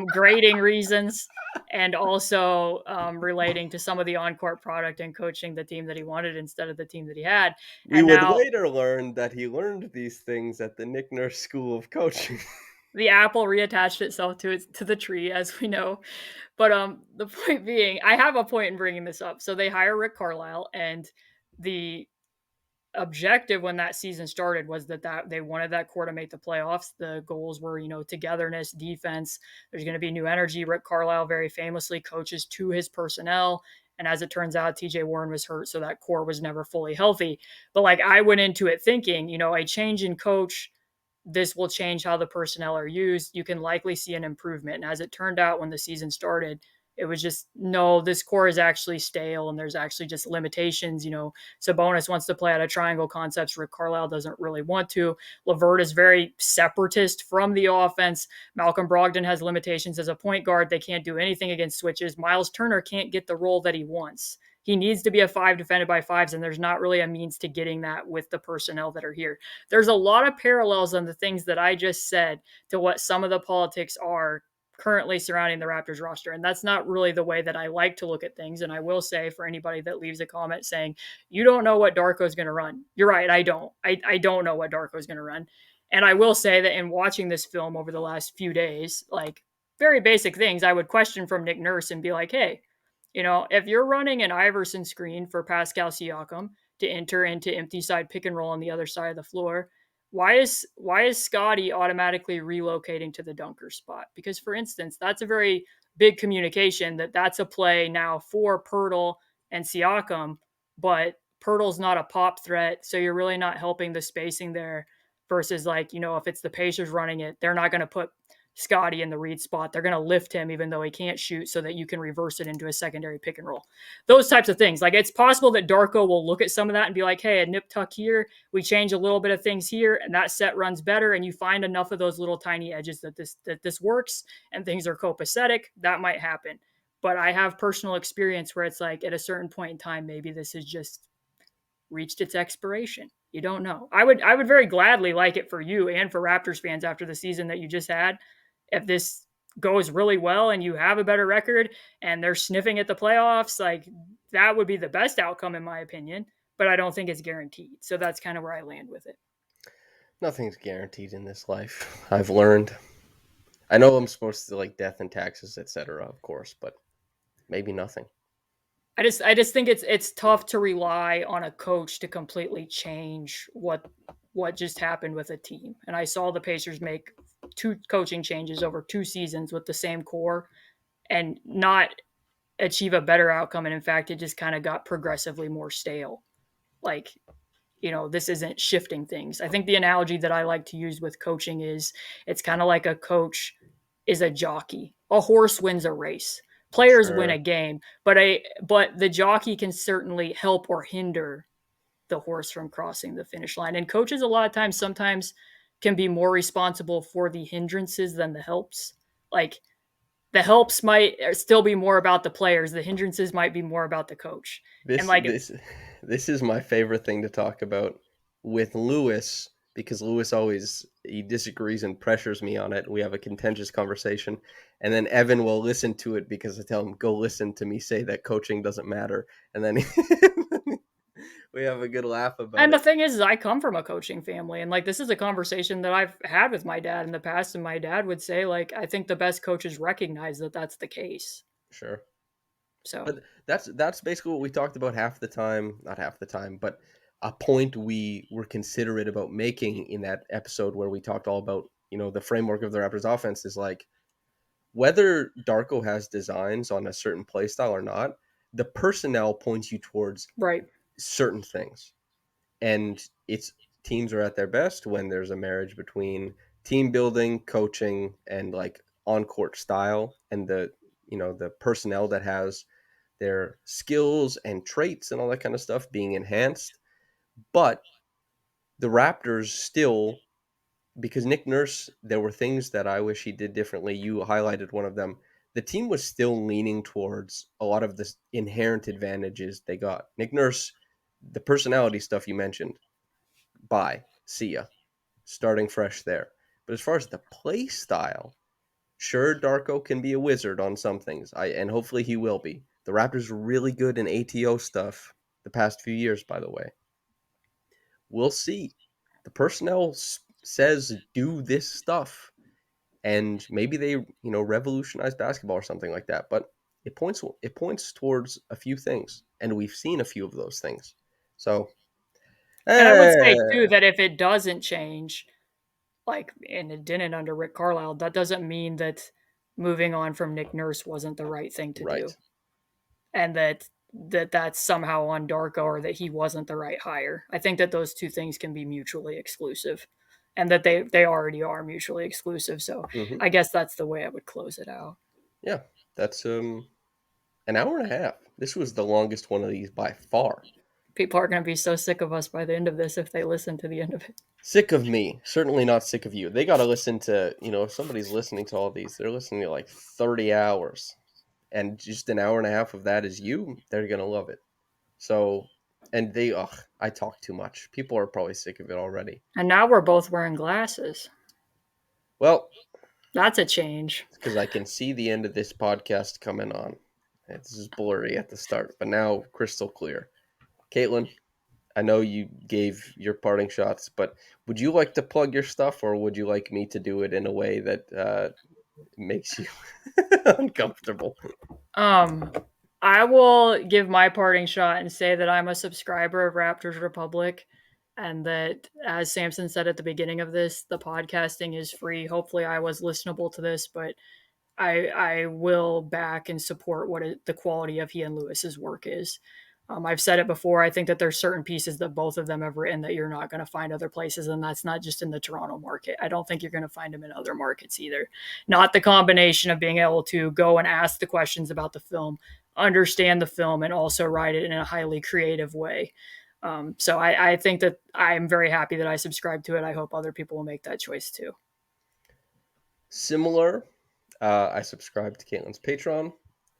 grading reasons, and also relating to some of the on-court product and coaching the team that he wanted instead of the team that he had. We would later learn that he learned these things at the Nick Nurse School of Coaching. The apple reattached itself to the tree, as we know. But the point being, I have a point in bringing this up. So they hire Rick Carlisle, and the objective when that season started was that they wanted that core to make the playoffs. The goals were, togetherness, defense. There's going to be new energy. Rick Carlisle very famously coaches to his personnel. And as it turns out, TJ Warren was hurt, so that core was never fully healthy. But like I went into it thinking, a change in coach this will change how the personnel are used. You can likely see an improvement. And as it turned out when the season started, it was just, no, this core is actually stale and there's actually just limitations. Sabonis wants to play out of triangle concepts. Rick Carlisle doesn't really want to. LeVert is very separatist from the offense. Malcolm Brogdon has limitations as a point guard. They can't do anything against switches. Miles Turner can't get the role that he wants. He needs to be a 5 defended by 5s, and there's not really a means to getting that with the personnel that are here. There's a lot of parallels on the things that I just said to what some of the politics are currently surrounding the Raptors roster. And that's not really the way that I like to look at things. And I will say, for anybody that leaves a comment saying, you don't know what Darko is going to run. You're right. I don't. I don't know what Darko is going to run. And I will say that in watching this film over the last few days, like very basic things, I would question from Nick Nurse and be like, hey, if you're running an Iverson screen for Pascal Siakam to enter into empty side pick and roll on the other side of the floor, why is Scotty automatically relocating to the dunker spot? Because, for instance, that's a very big communication that's a play now for Pirtle and Siakam, but Pirtle's not a pop threat, so you're really not helping the spacing there. Versus, if it's the Pacers running it, they're not going to put Scotty in the read spot. They're going to lift him even though he can't shoot so that you can reverse it into a secondary pick and roll. Those types of things. It's possible that Darko will look at some of that and be like, hey, a nip tuck here, we change a little bit of things here, and that set runs better, and you find enough of those little tiny edges that this works and things are copacetic. That might happen. But I have personal experience where it's like at a certain point in time, maybe this has just reached its expiration. You don't know. I would very gladly like it for you and for Raptors fans after the season that you just had. If this goes really well and you have a better record and they're sniffing at the playoffs, that would be the best outcome in my opinion, but I don't think it's guaranteed. So that's kind of where I land with it. Nothing's guaranteed in this life. I've learned. I know I'm supposed to death and taxes, etc., of course, but maybe nothing. I just think it's tough to rely on a coach to completely change what just happened with a team. And I saw the Pacers make 2 coaching changes over 2 seasons with the same core and not achieve a better outcome. And in fact, it just kind of got progressively more stale. This isn't shifting things. I think the analogy that I like to use with coaching is it's kind of like a coach is a jockey. A horse wins a race. Players win a game, but the jockey can certainly help or hinder the horse from crossing the finish line. And coaches a lot of times sometimes can be more responsible for the hindrances than the helps. The helps might still be more about the players. The hindrances might be more about the coach. This is my favorite thing to talk about with Lewis, because Lewis he disagrees and pressures me on it. We have a contentious conversation, and then Evan will listen to it because I tell him, go listen to me say that coaching doesn't matter. And then we have a good laugh about it. And the thing is I come from a coaching family, and this is a conversation that I've had with my dad in the past, and my dad would say, I think the best coaches recognize that that's the case. Sure. So but that's basically what we talked about half the time, not half the time, but a point we were considerate about making in that episode where we talked all about, the framework of the Raptors offense is whether Darko has designs on a certain play style or not, the personnel points you towards certain things. And teams are at their best when there's a marriage between team building, coaching, and on-court style, and the personnel that has their skills and traits and all that kind of stuff being enhanced. But the Raptors still, because Nick Nurse, there were things that I wish he did differently. You highlighted one of them. The team was still leaning towards a lot of the inherent advantages they got. Nick Nurse, the personality stuff you mentioned, bye, see ya, starting fresh there. But as far as the play style, sure, Darko can be a wizard on some things, and hopefully he will be. The Raptors were really good in ATO stuff the past few years, by the way. We'll see. The personnel says do this stuff, and maybe they revolutionize basketball or something like that. But it points towards a few things, and we've seen a few of those things. So, and I would say too that if it doesn't change, and it didn't under Rick Carlisle, that doesn't mean that moving on from Nick Nurse wasn't the right thing to do, and that's somehow on Darko or that he wasn't the right hire. I think that those two things can be mutually exclusive. and that they already are mutually exclusive. So Hmm. I guess that's the way I would close it out. Yeah, that's an hour and a half. This was the longest one of these by far. People are going to be so sick of us by the end of this if they listen to the end of it. Sick of me, certainly not sick of you. They got to listen to, if somebody's listening to all these, they're listening to like 30 hours, and just an hour and a half of that is you. They're gonna love it. So, and I talk too much. People are probably sick of it already. And now we're both wearing glasses. Well, That's a change. because I can see the end of this podcast coming on. This is blurry at the start, but now crystal clear. Caitlin, I know you gave your parting shots, but would you like to plug your stuff, or would you like me to do it in a way that makes you uncomfortable? Um, I will give my parting shot and say that I'm a subscriber of Raptors Republic, and that, as Samson said at the beginning of this, the podcasting is free. Hopefully, I was listenable to this, but I will back and support the quality of he and Lewis's work is. I've said it before. I think that there's certain pieces that both of them have written that you're not going to find other places, and that's not just in the Toronto market. I don't think you're going to find them in other markets either. Not the combination of being able to go and ask the questions about the film, understand the film, and also write it in a highly creative way. So I think that I'm very happy that I subscribe to it. I hope other people will make that choice too. Similar, I subscribe to Caitlin's Patreon,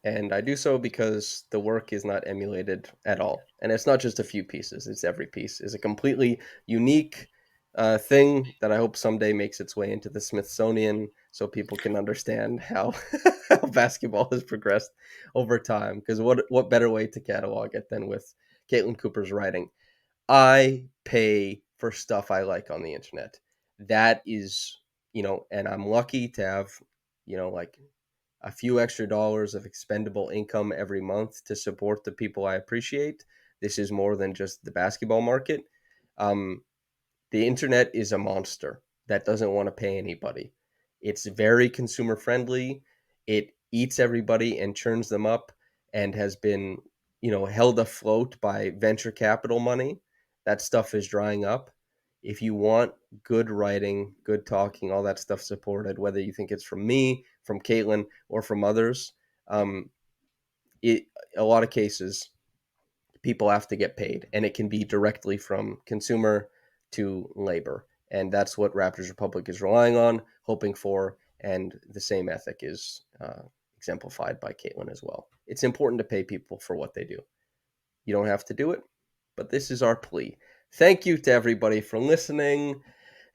and I do so because the work is not emulated at all. And it's not just a few pieces, it's every piece is a completely unique thing that I hope someday makes its way into the Smithsonian so people can understand how, how basketball has progressed over time. Because what better way to catalog it than with Caitlin Cooper's writing? I pay for stuff I like on the internet. That is, and I'm lucky to have, like a few extra dollars of expendable income every month to support the people I appreciate. This is more than just the basketball market. Um, the internet is a monster that doesn't want to pay anybody. It's very consumer friendly. It eats everybody and churns them up, and has been, held afloat by venture capital money. That stuff is drying up. If you want good writing, good talking, all that stuff supported, whether you think it's from me, from Caitlin, or from others, um, it a lot of cases people have to get paid, and it can be directly from consumer to labor. And that's what Raptors Republic is relying on, hoping for, and the same ethic is exemplified by Caitlin as well. It's important to pay people for what they do. You don't have to do it, but this is our plea. Thank you to everybody for listening.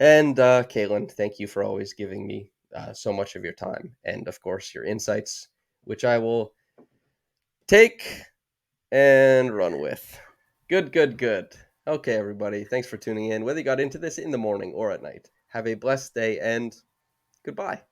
And Caitlin, thank you for always giving me so much of your time and, of course, your insights, which I will take and run with. Good, good, good. Okay, everybody. Thanks for tuning in, whether you got into this in the morning or at night. Have a blessed day and goodbye.